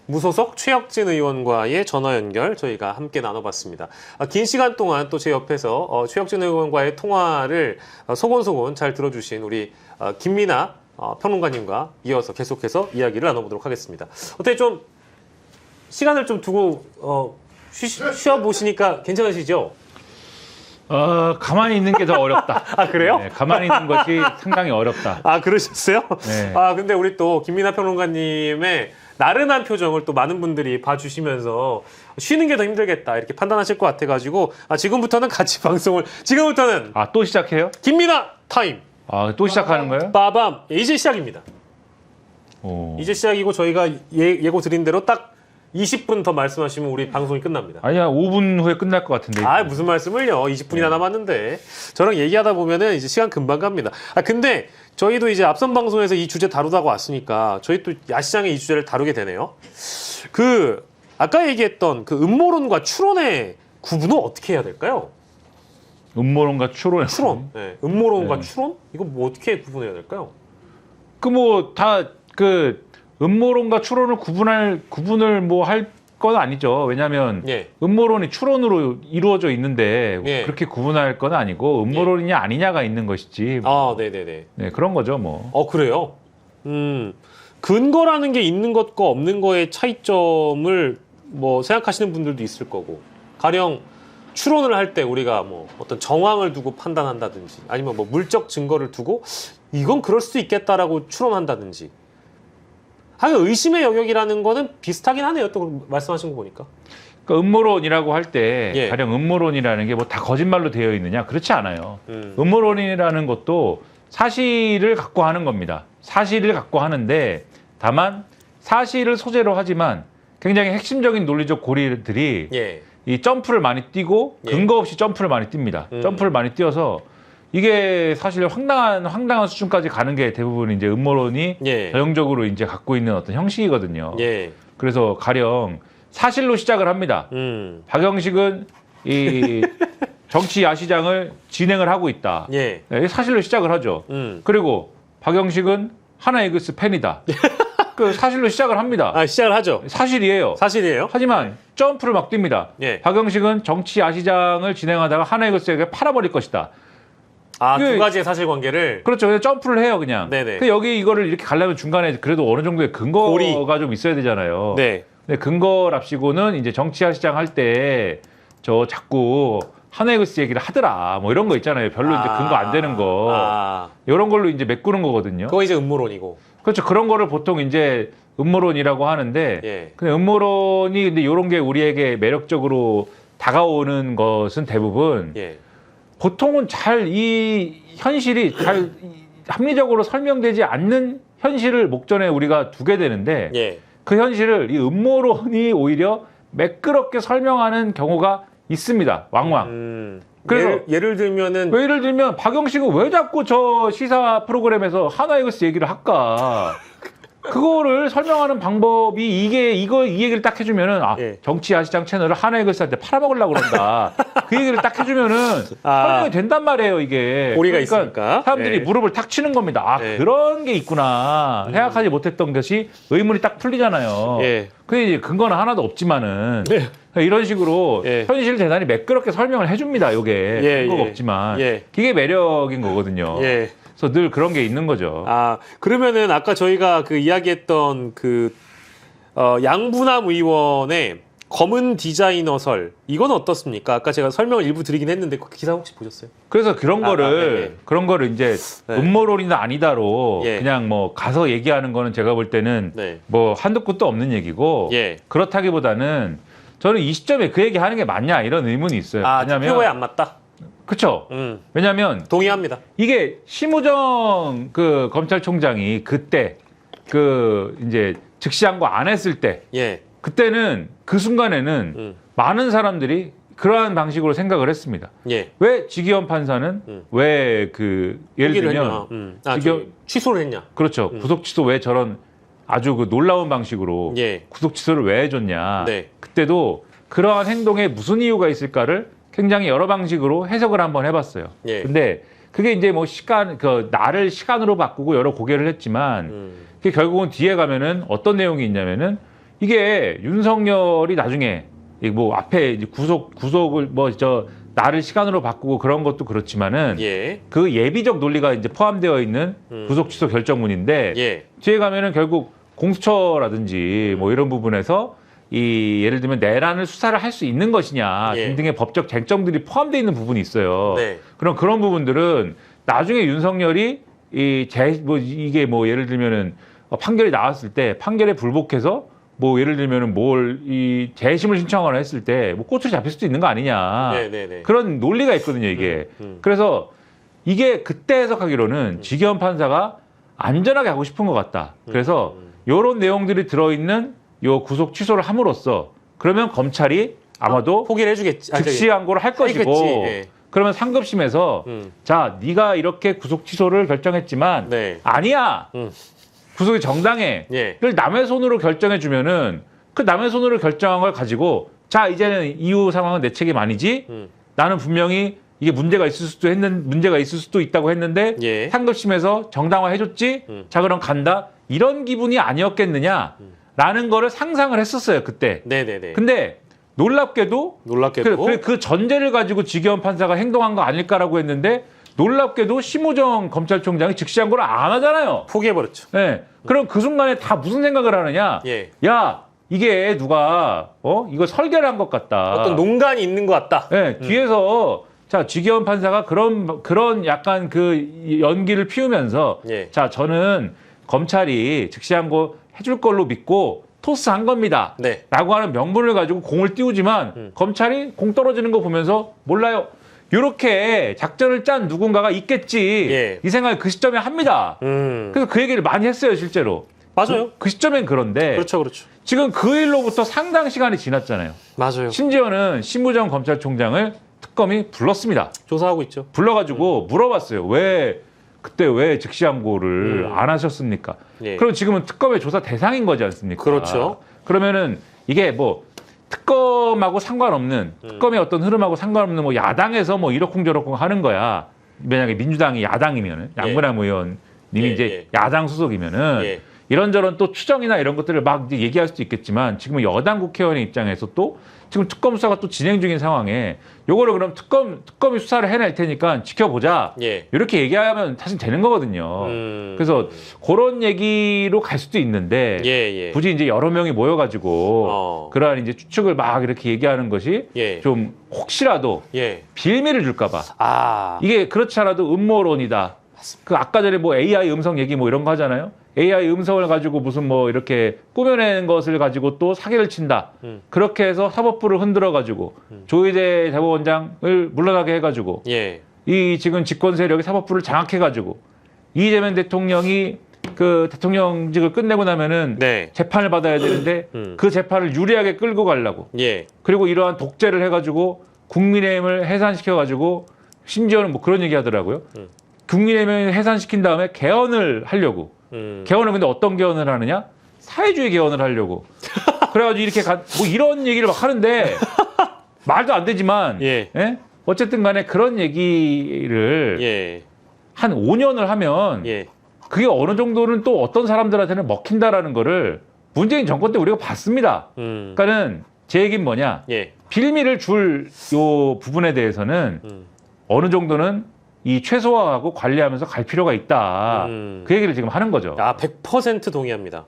무소속 최혁진 의원과의 전화 연결 저희가 함께 나눠봤습니다. 긴 시간 동안 또 제 옆에서 최혁진 의원과의 통화를 소곤소곤 잘 들어주신 우리 김민아 평론가님과 이어서 계속해서 이야기를 나눠보도록 하겠습니다. 어떻게 좀 시간을 좀 두고 쉬어보시니까 괜찮으시죠? 가만히 있는 게 더 어렵다. 아, 그래요? 네, 가만히 있는 것이 상당히 어렵다. 아, 그러셨어요? 네. 아, 근데 우리 또 김민하 평론가님의 나른한 표정을 또 많은 분들이 봐주시면서 쉬는 게 더 힘들겠다 이렇게 판단하실 것 같아가지고 지금부터는 같이 방송을 지금부터는 또 시작해요? 김민하 타임. 또 시작하는 거예요? 빠밤. 이제 시작입니다. 이제 시작이고 저희가 예고 드린 대로 딱 20분 더 말씀하시면 우리 방송이 끝납니다. 아니야, 5분 후에 끝날 것 같은데. 아, 무슨 말씀을요? 20분이나 남았는데. 저랑 얘기하다 보면은 이제 시간 금방 갑니다. 근데 저희도 이제 앞선 방송에서 이 주제 다루다가 왔으니까 저희 또 야시장의 이 주제를 다루게 되네요. 아까 얘기했던 그 음모론과 추론의 구분은 어떻게 해야 될까요? 음모론과 추론. 네. 음모론과 추론? 이거 뭐 어떻게 구분해야 될까요? 음모론과 추론을 구분을 뭐 할 건 아니죠. 왜냐하면 음모론이 추론으로 이루어져 있는데 그렇게 구분할 건 아니고 음모론이냐 아니냐가 있는 것이지. 네네네. 네, 그런 거죠, 뭐. 그래요? 근거라는 게 있는 것과 없는 거의 차이점을 뭐 생각하시는 분들도 있을 거고, 가령 추론을 할 때 우리가 뭐 어떤 정황을 두고 판단한다든지 아니면 뭐 물적 증거를 두고 이건 그럴 수도 있겠다라고 추론한다든지. 의심의 영역이라는 거는 비슷하긴 하네요. 또 말씀하신 거 보니까. 그러니까 음모론이라고 할 때 가령 음모론이라는 게 뭐 다 거짓말로 되어 있느냐? 그렇지 않아요. 음모론이라는 것도 사실을 갖고 하는 겁니다. 사실을 갖고 하는데 다만 사실을 소재로 하지만 굉장히 핵심적인 논리적 고리들이 이 점프를 많이 뛰고 근거 없이 점프를 많이 띱니다. 점프를 많이 뛰어서 이게 사실 황당한 수준까지 가는 게 대부분 이제 음모론이 전형적으로 이제 갖고 있는 어떤 형식이거든요. 그래서 가령 사실로 시작을 합니다. 박영식은 이 정치 야시장을 진행을 하고 있다. 사실로 시작을 하죠. 그리고 박영식은 하나이글스 팬이다. 그 사실로 시작을 합니다. 시작을 하죠. 사실이에요. 하지만 점프를 막 띱니다. 박영식은 정치 야시장을 진행하다가 하나이글스에게 팔아버릴 것이다. 두 가지의 사실관계를. 그렇죠. 그냥 점프를 해요, 그냥. 근데 여기 이거를 이렇게 가려면 중간에 그래도 어느 정도의 근거가 좀 있어야 되잖아요. 근데 근거랍시고는 이제 정치화 시장 할 때 자꾸 하나이글스 얘기를 하더라. 뭐 이런 거 있잖아요. 별로 이제 근거 안 되는 거. 이런 걸로 이제 메꾸는 거거든요. 그거 이제 음모론이고. 그렇죠. 그런 거를 보통 이제 음모론이라고 하는데, 근데 음모론이 근데 이런 게 우리에게 매력적으로 다가오는 것은 대부분 보통은 이 현실이 잘 합리적으로 설명되지 않는 현실을 목전에 우리가 두게 되는데 그 현실을 이 음모론이 오히려 매끄럽게 설명하는 경우가 있습니다. 왕왕. 그래서 예를 들면 박영식은 왜 자꾸 저 시사 프로그램에서 하나이글스 얘기를 할까? 그거를 설명하는 방법이 이 얘기를 딱 해주면은 정치 야시장 채널을 하나이글스한테 팔아먹으려고 그런다. 그 얘기를 딱 해주면은 설명이 된단 말이에요, 이게. 고리가 있으니까. 사람들이 무릎을 탁 치는 겁니다. 그런 게 있구나. 생각하지 못했던 것이 의문이 딱 풀리잖아요. 근데 이제 근거는 하나도 없지만은 이런 식으로 현실을 대단히 매끄럽게 설명을 해줍니다. 이게 근거가 없지만 이게 매력인 거거든요. 그래서 늘 그런 게 있는 거죠. 그러면은 아까 저희가 이야기했던 양부남 의원의 검은 디자이너설 이건 어떻습니까? 아까 제가 설명을 일부 드리긴 했는데 그 기사 혹시 보셨어요? 그래서 그런 거를 이제 음모론이나 아니다로 그냥 뭐 가서 얘기하는 거는 제가 볼 때는 뭐 한도 끝도 없는 얘기고 그렇다기보다는 저는 이 시점에 그 얘기하는 게 맞냐 이런 의문이 있어요. 왜냐면 표에 안 맞다. 그렇죠. 왜냐하면 동의합니다. 이게 심우정 검찰총장이 그때 이제 즉시한 거 안 했을 때 그때는 그 순간에는 많은 사람들이 그러한 방식으로 생각을 했습니다. 왜 지기현 판사는 왜 예를 들면 취소를 했냐? 그렇죠. 구속 취소 왜 저런 아주 놀라운 방식으로 구속 취소를 왜 해줬냐? 그때도 그러한 행동에 무슨 이유가 있을까를 굉장히 여러 방식으로 해석을 한번 해봤어요. 근데 그게 이제 뭐 날을 시간으로 바꾸고 여러 고개를 했지만 그게 결국은 뒤에 가면은 어떤 내용이 있냐면은 이게 윤석열이 나중에 뭐 앞에 이제 구속을 날을 시간으로 바꾸고 그런 것도 그렇지만은 그 예비적 논리가 이제 포함되어 있는 구속 취소 결정문인데 뒤에 가면은 결국 공수처라든지 뭐 이런 부분에서 예를 들면 내란을 수사를 할 수 있는 것이냐 예. 등등의 법적 쟁점들이 포함되어 있는 부분이 있어요. 네. 그런 부분들은 나중에 윤석열이 이게 뭐 예를 들면은 판결이 나왔을 때 판결에 불복해서 뭐 예를 들면은 재심을 신청하거나 했을 때 뭐 꼬투리 잡힐 수도 있는 거 아니냐. 네네네. 그런 논리가 있거든요, 이게. 그래서 이게 그때 해석하기로는 지기현 판사가 안전하게 하고 싶은 것 같다. 그래서 이런 내용들이 들어있는 요 구속 취소를 함으로써 그러면 검찰이 아마도 포기를 해주겠지. 즉시 항고를 할 것이고 예. 그러면 상급심에서 자, 네가 이렇게 구속 취소를 결정했지만 네. 아니야. 구속이 정당해. 예. 를 남의 손으로 결정해 주면은 그 남의 손으로 결정한 걸 가지고 자, 이제는 이후 상황은 내 책임 아니지? 나는 분명히 이게 문제가 있을 수도 있다고 했는데 예. 상급심에서 정당화 해줬지? 자, 그럼 간다. 이런 기분이 아니었겠느냐라는 거를 상상을 했었어요, 그때. 네네네. 근데 놀랍게도 그 전제를 가지고 지기현 판사가 행동한 거 아닐까라고 했는데 놀랍게도 심우정 검찰총장이 즉시 항고를 안 하잖아요. 포기해버렸죠. 네. 그럼 그 순간에 다 무슨 생각을 하느냐? 예. 야, 이게 누가 이거 설계를 한 것 같다. 어떤 농간이 있는 것 같다. 네, 뒤에서 자, 지기현 판사가 그런 약간 그 연기를 피우면서 예. 자, 저는 검찰이 즉시 항고 해줄 걸로 믿고 토스한 겁니다. 네. 라고 하는 명분을 가지고 공을 띄우지만 검찰이 공 떨어지는 거 보면서 몰라요. 이렇게 작전을 짠 누군가가 있겠지. 예. 이 생각을 그 시점에 합니다. 그래서 그 얘기를 많이 했어요, 실제로. 맞아요. 그 시점엔 그런데 그렇죠. 지금 그 일로부터 상당 시간이 지났잖아요. 맞아요. 심지어는 심우정 검찰총장을 특검이 불렀습니다. 조사하고 있죠. 불러가지고 물어봤어요. 그때 왜 즉시항고를 안 하셨습니까? 예. 그럼 지금은 특검의 조사 대상인 거지 않습니까? 그렇죠. 그러면은 이게 뭐 특검하고 상관없는 특검의 어떤 흐름하고 상관없는 뭐 야당에서 뭐 이러쿵저러쿵 하는 거야. 만약에 민주당이 야당이면은 양근남 의원님이 이제 야당 소속이면은 이런저런 또 추정이나 이런 것들을 막 이제 얘기할 수도 있겠지만 지금은 여당 국회의원의 입장에서 또 지금 특검 수사가 또 진행 중인 상황에 요거를 그럼 특검이 수사를 해낼 테니까 지켜보자. 이렇게 얘기하면 사실 되는 거거든요. 그래서 그런 얘기로 갈 수도 있는데 굳이 이제 여러 명이 모여가지고 그러한 이제 추측을 막 이렇게 얘기하는 것이 좀 혹시라도 빌미를 줄까봐. 이게 그렇지 않아도 음모론이다. 그 아까 전에 뭐 AI 음성 얘기 뭐 이런 거 하잖아요. AI 음성을 가지고 무슨 뭐 이렇게 꾸며낸 것을 가지고 또 사기를 친다. 그렇게 해서 사법부를 흔들어 가지고 조희대 대법원장을 물러나게 해가지고 이 지금 집권 세력이 사법부를 장악해 가지고 이재명 대통령이 그 대통령직을 끝내고 나면은 재판을 받아야 되는데 그 재판을 유리하게 끌고 가려고 그리고 이러한 독재를 해가지고 국민의힘을 해산시켜 가지고 심지어는 뭐 그런 얘기 하더라고요. 국민의힘을 해산시킨 다음에 개헌을 하려고. 개헌을 근데 어떤 개헌을 하느냐? 사회주의 개헌을 하려고. 그래가지고 이렇게 뭐 이런 얘기를 막 하는데 말도 안 되지만 어쨌든 간에 그런 얘기를 한 5년을 하면 그게 어느 정도는 또 어떤 사람들한테는 먹힌다라는 거를 문재인 정권 때 우리가 봤습니다. 그러니까는 제 얘기는 뭐냐? 빌미를 줄 요 부분에 대해서는 어느 정도는 이 최소화하고 관리하면서 갈 필요가 있다. 그 얘기를 지금 하는 거죠. 100% 동의합니다.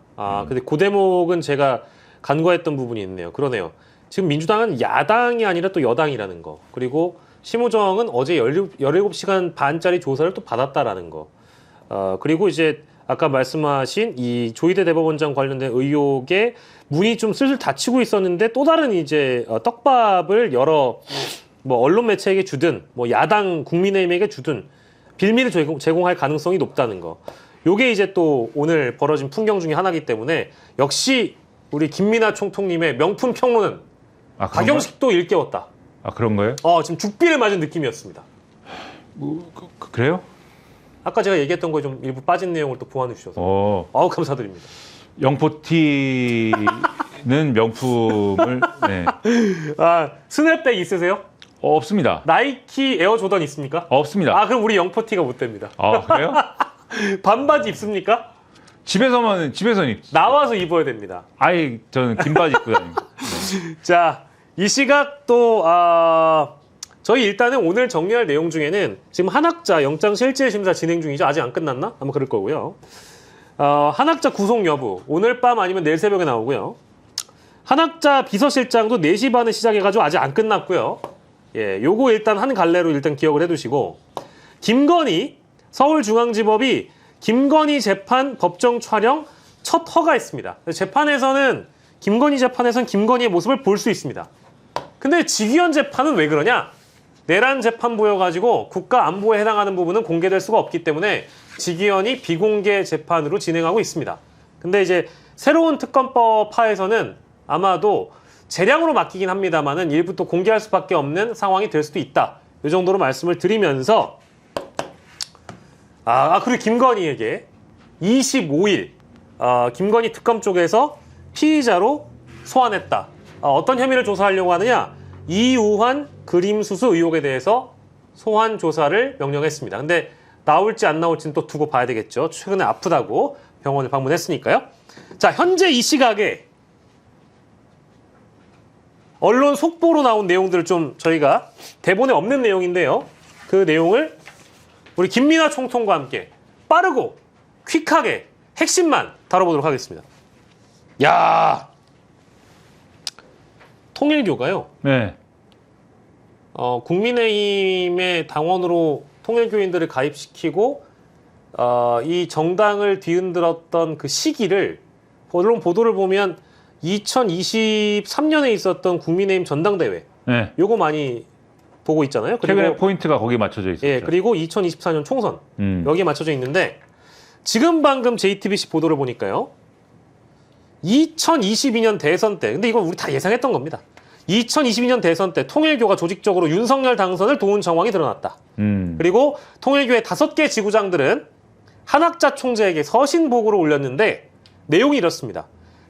근데 그 대목은 제가 간과했던 부분이 있네요. 그러네요. 지금 민주당은 야당이 아니라 또 여당이라는 거. 그리고 심우정은 어제 17시간 반짜리 조사를 또 받았다라는 거. 그리고 이제 아까 말씀하신 이 조희대 대법원장 관련된 의혹에 문이 좀 슬슬 닫히고 있었는데 또 다른 이제 떡밥을 여러 뭐 언론 매체에게 주든 뭐 야당 국민의힘에게 주든 빌미를 제공할 가능성이 높다는 거. 요게 이제 또 오늘 벌어진 풍경 중에 하나이기 때문에 역시 우리 김민하 총통님의 명품 평론은 박영식도 일깨웠다. 그런 거예요? 지금 죽비를 맞은 느낌이었습니다. 그래요? 아까 제가 얘기했던 거에 좀 일부 빠진 내용을 또 보완해 주셔서 감사드립니다. 영포티는 명품을 스냅백 있으세요? 없습니다. 나이키 에어 조던 있습니까? 없습니다. 그럼 우리 영포티가 못 됩니다. 그래요? 반바지 입습니까? 집에서는 입지. 나와서 입어야 됩니다. 저는 긴 바지 입고 다닙니다. 자, 이 시각 또 저희 일단은 오늘 정리할 내용 중에는 지금 한학자 영장실질심사 진행 중이죠. 아직 안 끝났나? 아마 그럴 거고요. 한학자 구속 여부 오늘 밤 아니면 내일 새벽에 나오고요. 한학자 비서실장도 4시 반에 시작해가지고 아직 안 끝났고요. 예, 요거 일단 한 갈래로 일단 기억을 해두시고, 김건희 서울중앙지법이 김건희 재판 법정 촬영 첫 허가했습니다. 재판에서는 김건희 재판에서는 김건희의 모습을 볼 수 있습니다. 근데 직위원 재판은 왜 그러냐? 내란 재판부여가지고 국가 안보에 해당하는 부분은 공개될 수가 없기 때문에 직위원이 비공개 재판으로 진행하고 있습니다. 근데 이제 새로운 특검법 하에서는 아마도 재량으로 맡기긴 합니다만은 일부 또 공개할 수밖에 없는 상황이 될 수도 있다. 이 정도로 말씀을 드리면서, 그리고 김건희에게 25일 김건희 특검 쪽에서 피의자로 소환했다. 어떤 혐의를 조사하려고 하느냐? 이우환 그림수수 의혹에 대해서 소환 조사를 명령했습니다. 근데 나올지 안 나올지는 또 두고 봐야 되겠죠. 최근에 아프다고 병원을 방문했으니까요. 자, 현재 이 시각에 언론 속보로 나온 내용들을 좀 저희가 대본에 없는 내용인데요. 그 내용을 우리 김민하 총통과 함께 빠르고 퀵하게 핵심만 다뤄보도록 하겠습니다. 야, 통일교가요. 네. 국민의힘의 당원으로 통일교인들을 가입시키고 이 정당을 뒤흔들었던 그 시기를 언론 보도를 보면 2023년에 있었던 국민의힘 전당대회, 네. 요거 많이 보고 있잖아요. 그리고 최근에 포인트가 거기 맞춰져 있었죠. 예, 그리고 2024년 총선 여기에 맞춰져 있는데, 지금 방금 JTBC 보도를 보니까요, 2022년 대선 때, 근데 이건 우리 다 예상했던 겁니다. 2022년 대선 때 통일교가 조직적으로 윤석열 당선을 도운 정황이 드러났다. 그리고 통일교의 5개 지구장들은 한학자 총재에게 서신 보고를 올렸는데 내용이 이렇습니다.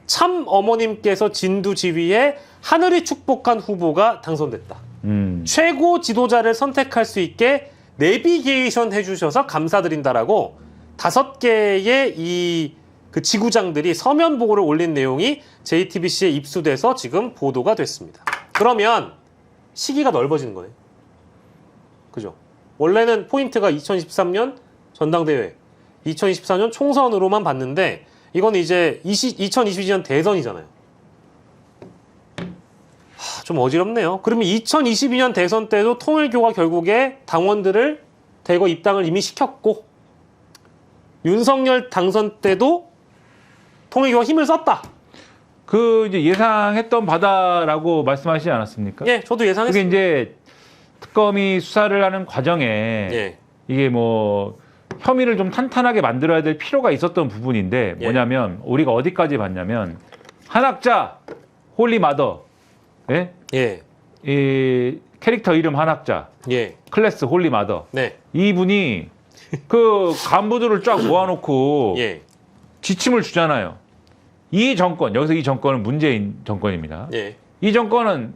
참 어머님께서 진두 지위에 하늘이 축복한 후보가 당선됐다. 최고 지도자를 선택할 수 있게 내비게이션 해주셔서 감사드린다라고 5개의 이 그 지구장들이 서면 보고를 올린 내용이 JTBC에 입수돼서 지금 보도가 됐습니다. 그러면 시기가 넓어지는 거네요. 그죠? 원래는 포인트가 2023년 전당대회, 2024년 총선으로만 봤는데 이건 이제 2022년 대선이잖아요. 좀 어지럽네요. 그러면 2022년 대선 때도 통일교가 결국에 당원들을 대거 입당을 이미 시켰고, 윤석열 당선 때도 통일교가 힘을 썼다. 그 이제 예상했던 바다라고 말씀하시지 않았습니까? 예, 저도 예상했습니다. 그게 이제 특검이 수사를 하는 과정에 예. 이게 뭐 혐의를 좀 탄탄하게 만들어야 될 필요가 있었던 부분인데, 뭐냐면 우리가 어디까지 봤냐면 한학자 홀리마더, 예? 예. 이 캐릭터 이름 한학자, 예. 클래스 홀리마더. 네. 이분이 그 간부들을 쫙 모아놓고 예. 지침을 주잖아요. 이 정권, 여기서 이 정권은 문재인 정권입니다. 예. 이 정권은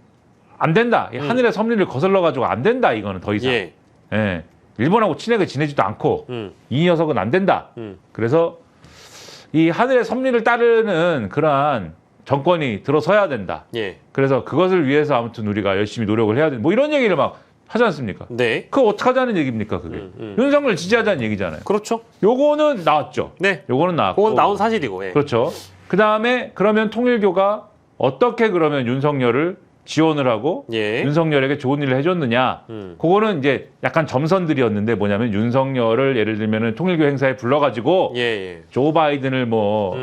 안 된다. 이 하늘의 섭리를 거슬러가지고 안 된다. 이거는 더 이상. 예. 예. 일본하고 친하게 지내지도 않고 이 녀석은 안 된다. 그래서 이 하늘의 섭리를 따르는 그러한 정권이 들어서야 된다. 예. 그래서 그것을 위해서 아무튼 우리가 열심히 노력을 해야 된다. 뭐 이런 얘기를 막 하지 않습니까? 네. 그거 어떻게 하자는 얘기입니까, 그게? 윤석열 지지하자는 얘기잖아요. 그렇죠. 요거는 나왔죠. 네. 요거는 나왔고. 그건 나온 사실이고. 예. 그렇죠. 그 다음에 그러면 통일교가 어떻게 그러면 윤석열을 지원을 하고 예. 윤석열에게 좋은 일을 해줬느냐. 그거는 이제 약간 점선들이었는데, 뭐냐면 윤석열을 예를 들면은 통일교 행사에 불러가지고 예. 조 바이든을 뭐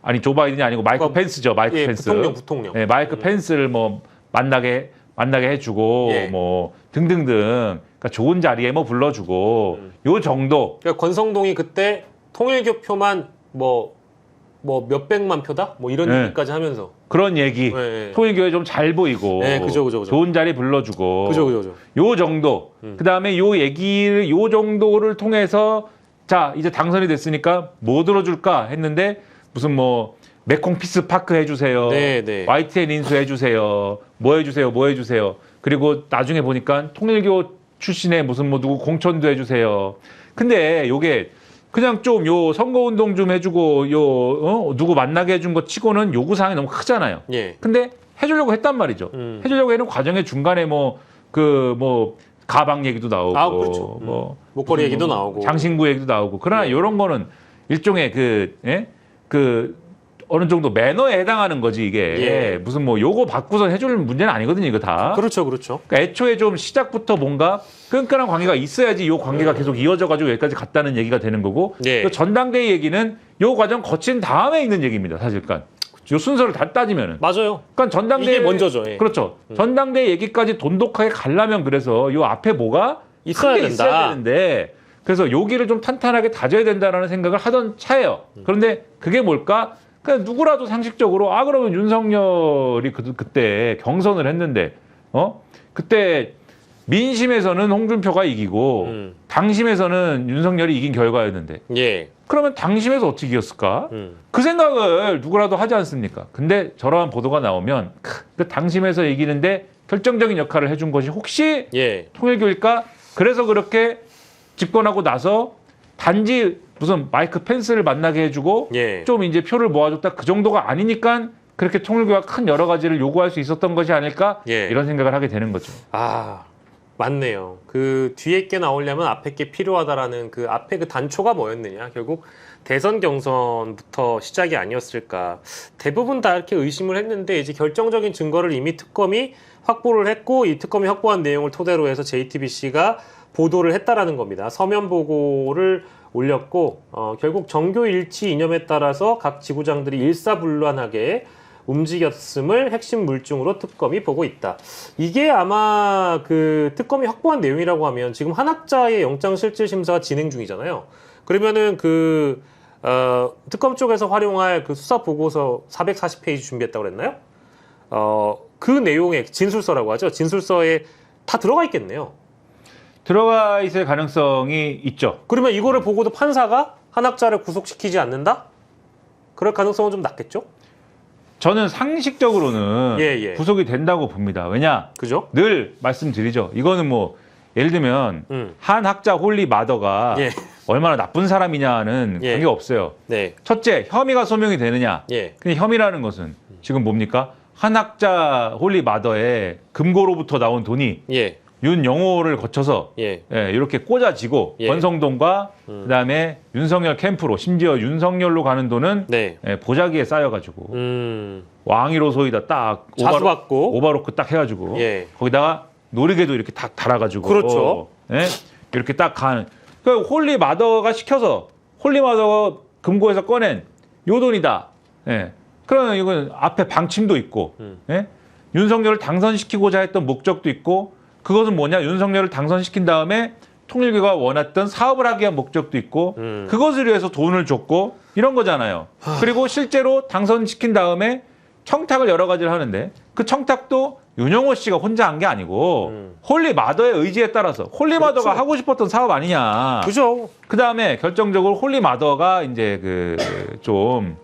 아니 조 바이든이 아니고 마이크 펜스죠. 마이크 예, 펜스. 부통령. 네, 마이크 펜스를 뭐 만나게 해주고 예. 뭐 등등등. 그러니까 좋은 자리에 뭐 불러주고 요 정도. 그러니까 권성동이 그때 통일교 표만 뭐 몇백만 표다? 뭐 이런 네. 얘기까지 하면서. 그런 얘기. 네. 통일교에 좀 잘 보이고. 네, 그죠. 좋은 자리 불러주고. 그죠. 요 정도. 그 다음에 요 얘기를, 요 정도를 통해서 자, 이제 당선이 됐으니까 뭐 들어줄까 했는데 무슨 뭐 메콩 피스 파크 해주세요. 네. YTN 인수 해주세요. 뭐 해주세요. 그리고 나중에 보니까 통일교 출신의 무슨 뭐 누구 공천도 해주세요. 근데 요게 그냥 좀 요 선거운동 좀 해주고 누구 만나게 해준 거 치고는 요구사항이 너무 크잖아요. 예. 근데 해주려고 했단 말이죠. 해주려고 해는 과정의 중간에 뭐 가방 얘기도 나오고, 그렇죠. 목걸이 얘기도 나오고, 장신구 얘기도 나오고. 그러나 이런 거는 일종의 어느 정도 매너에 해당하는 거지 이게. 무슨 뭐 요거 바꾸서 해줄 문제는 아니거든요, 이거 다. 그렇죠, 그렇죠. 그러니까 애초에 좀 시작부터 뭔가 끈끈한 관계가 있어야지 요 관계가 계속 이어져가지고 여기까지 갔다는 얘기가 되는 거고. 또 전당대회 얘기는 요 과정 거친 다음에 있는 얘기입니다, 사실. 그러니까 요 순서를 다 따지면은. 맞아요. 그러니까 전당대회 이게 먼저죠. 그렇죠. 전당대회 얘기까지 돈독하게 가려면 그래서 요 앞에 뭐가 있어야 된다. 있어야 되는데. 그래서 여기를 좀 탄탄하게 다져야 된다라는 생각을 하던 차예요. 그런데 그게 뭘까? 그냥 누구라도 상식적으로 그러면 윤석열이 그때 경선을 했는데 그때 민심에서는 홍준표가 이기고 당심에서는 윤석열이 이긴 결과였는데 그러면 당심에서 어떻게 이겼을까? 그 생각을 누구라도 하지 않습니까? 근데 저러한 보도가 나오면 그 당심에서 이기는데 결정적인 역할을 해준 것이 혹시 통일교일까? 그래서 그렇게 집권하고 나서 단지 무슨 마이크 펜스를 만나게 해주고 좀 이제 표를 모아줬다 그 정도가 아니니까 그렇게 통일교가 큰 여러 가지를 요구할 수 있었던 것이 아닐까 이런 생각을 하게 되는 거죠. 맞네요. 그 뒤에 게 나오려면 앞에 게 필요하다라는 그 앞에 그 단초가 뭐였느냐. 결국 대선 경선부터 시작이 아니었을까. 대부분 다 이렇게 의심을 했는데 이제 결정적인 증거를 이미 특검이 확보를 했고 이 특검이 확보한 내용을 토대로 해서 JTBC가 보도를 했다라는 겁니다. 서면 보고를 올렸고 결국 정교 일치 이념에 따라서 각 지구장들이 일사불란하게 움직였음을 핵심 물증으로 특검이 보고 있다. 이게 아마 그 특검이 확보한 내용이라고 하면 지금 한학자의 영장실질심사가 진행 중이잖아요. 그러면은 그 특검 쪽에서 활용할 그 수사 보고서 440페이지 준비했다고 그랬나요? 그 내용의 진술서라고 하죠. 진술서에 다 들어가 있겠네요. 들어가 있을 가능성이 있죠. 그러면 이거를 보고도 판사가 한학자를 구속시키지 않는다? 그럴 가능성은 좀 낮겠죠? 저는 상식적으로는 구속이 된다고 봅니다. 왜냐? 그죠? 늘 말씀드리죠. 이거는 뭐 예를 들면 한학자 홀리 마더가 얼마나 나쁜 사람이냐는 관계가 없어요. 첫째, 혐의가 소명이 되느냐. 근데 혐의라는 것은 지금 뭡니까? 한학자 홀리 마더의 금고로부터 나온 돈이 윤영호를 거쳐서 이렇게 꽂아지고 권성동과 그다음에 윤석열 캠프로 심지어 윤석열로 가는 돈은 보자기에 쌓여가지고 왕위로 소이다 딱 오바로크 딱 해가지고 거기다가 놀이개도 이렇게 딱 달아가지고 그렇죠. 이렇게 딱 가는 그 홀리 마더가 시켜서 홀리 마더가 금고에서 꺼낸 요 돈이다. 그러면 이건 앞에 방침도 있고 윤석열을 당선시키고자 했던 목적도 있고 그것은 뭐냐? 윤석열을 당선시킨 다음에 통일교가 원했던 사업을 하기 위한 목적도 있고 그것을 위해서 돈을 줬고 이런 거잖아요. 그리고 실제로 당선시킨 다음에 청탁을 여러 가지를 하는데 그 청탁도 윤영호 씨가 혼자 한 게 아니고 홀리 마더의 의지에 따라서 홀리 마더가 하고 싶었던 사업 아니냐. 그죠. 그 다음에 결정적으로 홀리 마더가 이제 좀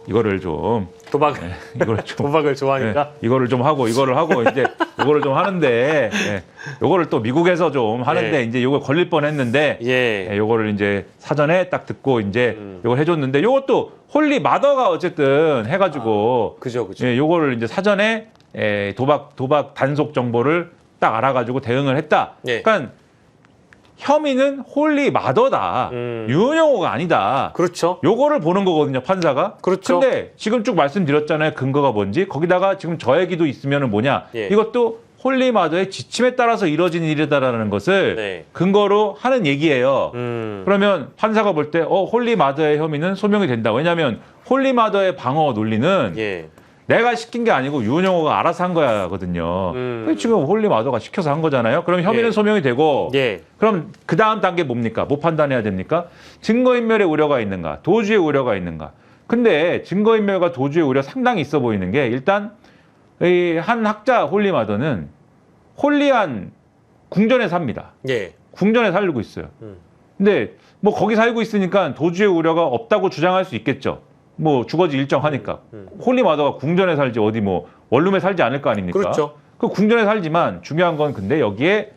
이거를 좀 도박을 좋아하니까 이거를 좀 하고 이거를 하고 이제 이거를 좀 하는데 요거를 또 미국에서 좀 하는데 이제 요거 걸릴 뻔했는데 요거를 이제 사전에 딱 듣고 이제 요걸 해줬는데 요것도 홀리 마더가 어쨌든 해가지고 그죠. 요거를 이제 사전에 도박 단속 정보를 딱 알아가지고 대응을 했다. 그러니까 혐의는 홀리 마더다. 윤영호가 아니다. 그렇죠. 요거를 보는 거거든요, 판사가. 그렇죠. 근데 지금 쭉 말씀드렸잖아요. 근거가 뭔지. 거기다가 지금 저 얘기도 있으면은 뭐냐. 이것도 홀리 마더의 지침에 따라서 이뤄진 일이다라는 것을 근거로 하는 얘기예요. 그러면 판사가 볼 때 홀리 마더의 혐의는 소명이 된다. 왜냐하면 홀리 마더의 방어 논리는 내가 시킨 게 아니고 윤영호가 알아서 한 거야거든요. 지금 홀리 마더가 시켜서 한 거잖아요. 그럼 혐의는 소명이 되고 그럼 그 다음 단계 뭡니까? 뭐 판단해야 됩니까? 증거인멸의 우려가 있는가? 도주의 우려가 있는가? 근데 증거인멸과 도주의 우려 상당히 있어 보이는 게 일단 이 한 학자 홀리 마더는 홀리한 궁전에 삽니다. 궁전에 살고 있어요. 근데 뭐 거기 살고 있으니까 도주의 우려가 없다고 주장할 수 있겠죠. 뭐 주거지 일정하니까 홀리 마더가 궁전에 살지 어디 뭐 원룸에 살지 않을 거 아닙니까? 그렇죠. 그 궁전에 살지만 중요한 건 근데 여기에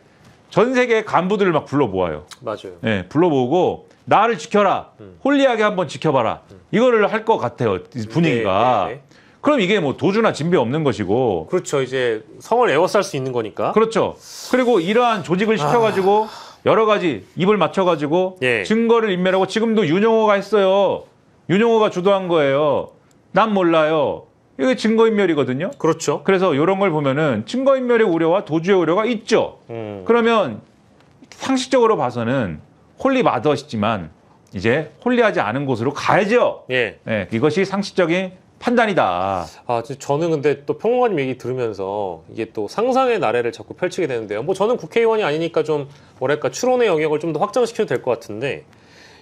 전 세계 간부들을 막 불러 모아요. 맞아요. 불러 모으고 나를 지켜라. 홀리하게 한번 지켜봐라. 이거를 할 것 같아요. 분위기가. 그럼 이게 뭐 도주나 진배 없는 것이고. 그렇죠. 이제 성을 에워쌀 수 있는 거니까. 그렇죠. 그리고 이러한 조직을 시켜가지고 여러 가지 입을 맞춰가지고 증거를 인멸하고 지금도 윤영호가 했어요. 윤용호가 주도한 거예요. 난 몰라요. 이게 증거인멸이거든요. 그렇죠. 그래서 이런 걸 보면은 증거인멸의 우려와 도주의 우려가 있죠. 그러면 상식적으로 봐서는 홀리 마더시지만 이제 홀리하지 않은 곳으로 가야죠. 예. 네, 이것이 상식적인 판단이다. 저는 근데 또 평론가님 얘기 들으면서 이게 또 상상의 나래를 자꾸 펼치게 되는데요. 뭐 저는 국회의원이 아니니까 좀 뭐랄까 추론의 영역을 좀 더 확장시켜도 될 것 같은데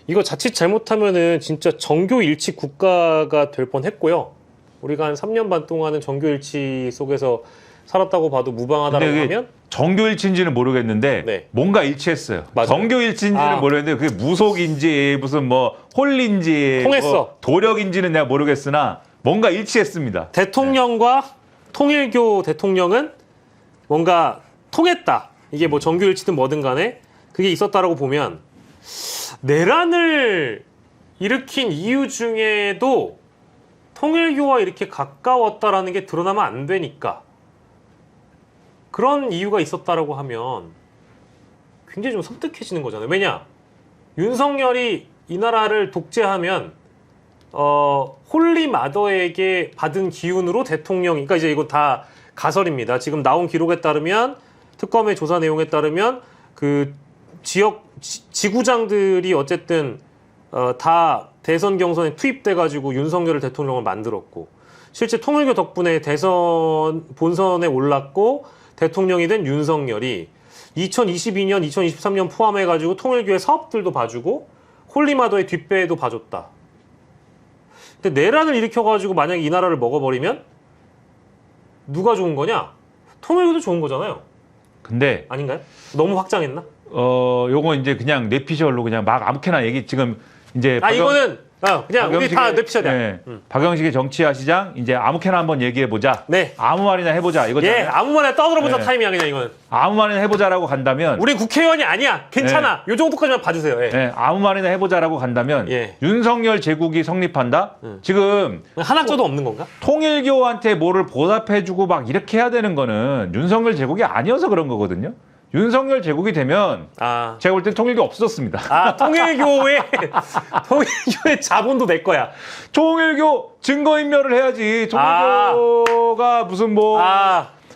이거 자칫 잘못하면은 진짜 정교일치 국가가 될 뻔했고요. 우리가 한 3년 반 동안은 정교일치 속에서 살았다고 봐도 무방하다라고 하면 정교일치인지는 모르겠는데 네. 뭔가 일치했어요. 맞아요. 정교일치인지는 모르겠는데 그게 무속인지 무슨 뭐 홀리인지 통했어. 뭐 도력인지는 내가 모르겠으나 뭔가 일치했습니다. 대통령과 통일교 대통령은 뭔가 통했다. 이게 뭐 정교일치든 뭐든 간에 그게 있었다라고 보면 내란을 일으킨 이유 중에도 통일교와 이렇게 가까웠다라는 게 드러나면 안 되니까 그런 이유가 있었다라고 하면 굉장히 좀 섬뜩해지는 거잖아요. 왜냐? 윤석열이 이 나라를 독재하면 홀리 마더에게 받은 기운으로 대통령이, 그러니까 이제 이건 다 가설입니다. 지금 나온 기록에 따르면 특검의 조사 내용에 따르면 그 지구장들이 어쨌든 다 대선 경선에 투입돼가지고 윤석열을 대통령을 만들었고 실제 통일교 덕분에 대선 본선에 올랐고 대통령이 된 윤석열이 2022년, 2023년 포함해가지고 통일교의 사업들도 봐주고 홀리마더의 뒷배에도 봐줬다. 근데 내란을 일으켜가지고 만약에 이 나라를 먹어버리면 누가 좋은 거냐? 통일교도 좋은 거잖아요. 근데 아닌가요? 너무 확장했나? 요거 이제 그냥 뇌피셜로 그냥 막 아무렇게나 얘기 지금 이제 이거는 그냥 우리 다 뇌피셜이야. 네, 박영식의 정치화 시장 이제 아무렇게나 한번 얘기해 보자. 네. 아무 말이나 해보자 이거잖아요. 예, 아무 말이나 떠들어보자 네. 타임이야 그냥 이거는. 아무 말이나 해보자라고 간다면 우린 국회의원이 아니야. 괜찮아. 요 정도까지만 봐주세요. 예. 네, 아무 말이나 해보자라고 간다면 예. 윤석열 제국이 성립한다. 지금 한 학조도 없는 건가? 통일교한테 뭐를 보답해주고 막 이렇게 해야 되는 거는 윤석열 제국이 아니어서 그런 거거든요. 윤석열 제국이 되면 제가 볼 땐 통일교 없었습니다. 통일교의 자본도 내 거야. 통일교 증거인멸을 해야지. 통일교가 무슨 뭐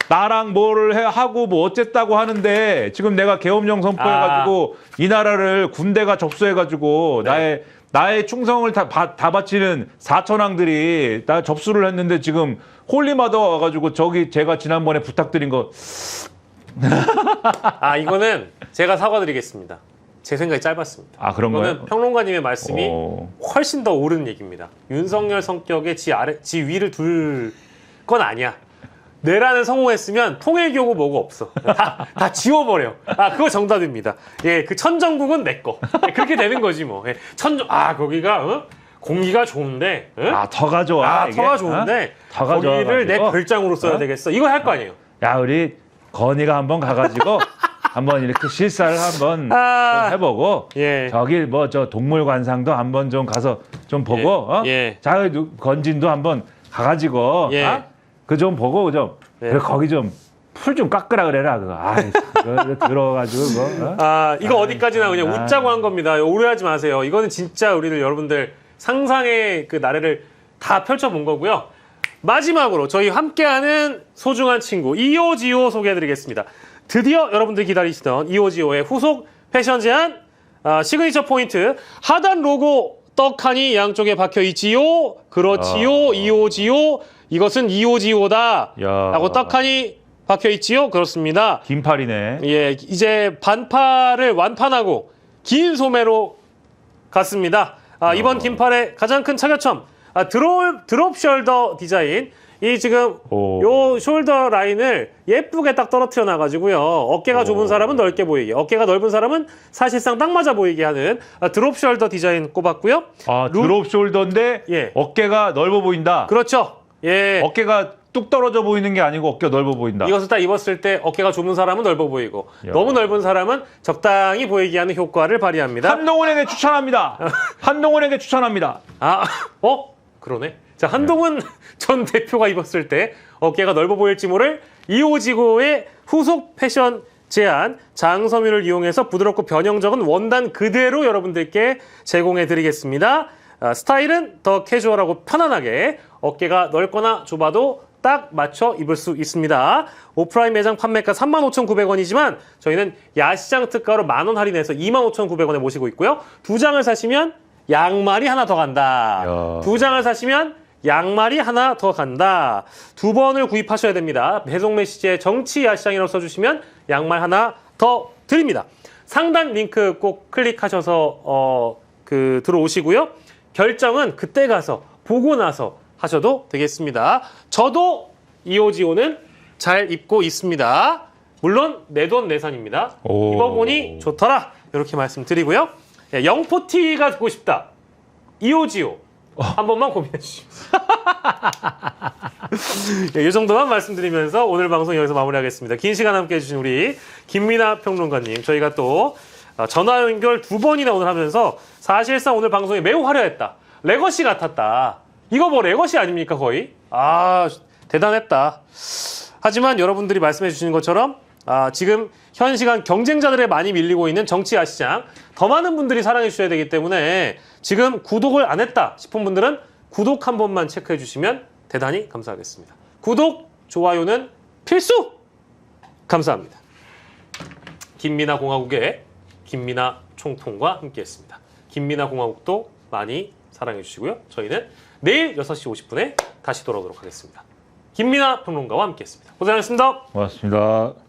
나랑 뭐를 하고 뭐 어쨌다고 하는데 지금 내가 계엄령 선포해가지고 이 나라를 군대가 접수해가지고 나의 충성을 다 바치는 사천왕들이 나 접수를 했는데 지금 홀리마더 와가지고 제가 지난번에 부탁드린 거 이거는 제가 사과드리겠습니다. 제 생각이 짧았습니다. 그런가요? 이거는 평론가님의 말씀이 훨씬 더 옳은 얘기입니다. 윤석열 성격에 지 위를 둘 건 아니야. 내란을 성공했으면 통일교고 뭐고 없어. 다 지워버려. 그거 정답입니다. 예, 그 천정국은 내 거. 그렇게 되는 거지 뭐. 예, 거기가 공기가 좋은데. 터가 좋아. 터가 좋은데. 거기를 내 별장으로 써야 되겠어. 이거 할 거 아니에요. 야, 우리 건이가 한번 가가지고 한번 이렇게 실사를 한번 좀 해보고 저기 뭐 저 동물관상도 한번 좀 가서 좀 보고 자 건진도 한번 가가지고 그 좀 보고 좀 거기 좀 풀 좀 깎으라 그래라 그거. 그거 들어가지고 그거. 이거 어디까지나 그냥 웃자고 한 겁니다. 오해하지 마세요. 이거는 진짜 우리들 여러분들 상상의 그 나래를 다 펼쳐본 거고요. 마지막으로 저희 함께하는 소중한 친구 이오지오 소개해드리겠습니다. 드디어 여러분들이 기다리시던 이오지오의 후속 패션 제안 시그니처 포인트 하단 로고 떡하니 양쪽에 박혀있지요. 그렇지요. 이오지오 이것은 이오지오다 라고 떡하니 박혀있지요. 그렇습니다. 긴 팔이네. 예, 이제 반팔을 완판하고 긴 소매로 갔습니다. 이번 긴팔의 가장 큰 차교점 드롭 숄더 디자인. 이 지금 요 숄더 라인을 예쁘게 딱 떨어뜨려 놔가지고요. 어깨가 좁은 사람은 넓게 보이게, 어깨가 넓은 사람은 사실상 딱 맞아 보이게 하는 드롭 숄더 디자인 꼽았고요. 드롭 숄더인데 어깨가 넓어 보인다. 그렇죠. 예. 어깨가 뚝 떨어져 보이는 게 아니고 어깨가 넓어 보인다. 이것을 딱 입었을 때 어깨가 좁은 사람은 넓어 보이고 너무 넓은 사람은 적당히 보이게 하는 효과를 발휘합니다. 한동훈에게 추천합니다. 한동훈에게 추천합니다. 그러네. 자, 한동훈 전 대표가 입었을 때 어깨가 넓어 보일지 모를 이오지고의 후속 패션 제안 장섬유를 이용해서 부드럽고 변형적인 원단 그대로 여러분들께 제공해 드리겠습니다. 스타일은 더 캐주얼하고 편안하게 어깨가 넓거나 좁아도 딱 맞춰 입을 수 있습니다. 오프라인 매장 판매가 35,900원이지만 저희는 야시장 특가로 10,000원 할인해서 25,900원에 모시고 있고요. 2장을 사시면 양말이 하나 더 간다. 야. 2장을 사시면 양말이 하나 더 간다. 2번을 구입하셔야 됩니다. 배송 메시지에 정치 야시장이라고 써주시면 양말 하나 더 드립니다. 상단 링크 꼭 클릭하셔서 들어오시고요. 결정은 그때 가서 보고 나서 하셔도 되겠습니다. 저도 이오지오는 잘 입고 있습니다. 물론 내 돈 내산입니다. 오. 입어보니 좋더라. 이렇게 말씀드리고요. 영포티가 듣고 싶다. 이오지오 한 번만 고민해 주시죠. 이 정도만 말씀드리면서 오늘 방송 여기서 마무리하겠습니다. 긴 시간 함께해 주신 우리 김민아 평론가님, 저희가 또 전화 연결 2번이나 오늘 하면서 사실상 오늘 방송이 매우 화려했다. 레거시 같았다. 이거 뭐 레거시 아닙니까 거의? 아 대단했다. 하지만 여러분들이 말씀해 주시는 것처럼 지금 현 시간 경쟁자들에 많이 밀리고 있는 정치 야시장 더 많은 분들이 사랑해 주셔야 되기 때문에 지금 구독을 안 했다 싶은 분들은 구독 한 번만 체크해 주시면 대단히 감사하겠습니다. 구독, 좋아요는 필수! 감사합니다. 김민아 공화국의 김민아 총통과 함께했습니다. 김민아 공화국도 많이 사랑해 주시고요. 저희는 내일 6시 50분에 다시 돌아오도록 하겠습니다. 김민아 평론가와 함께했습니다. 고생하셨습니다. 고맙습니다.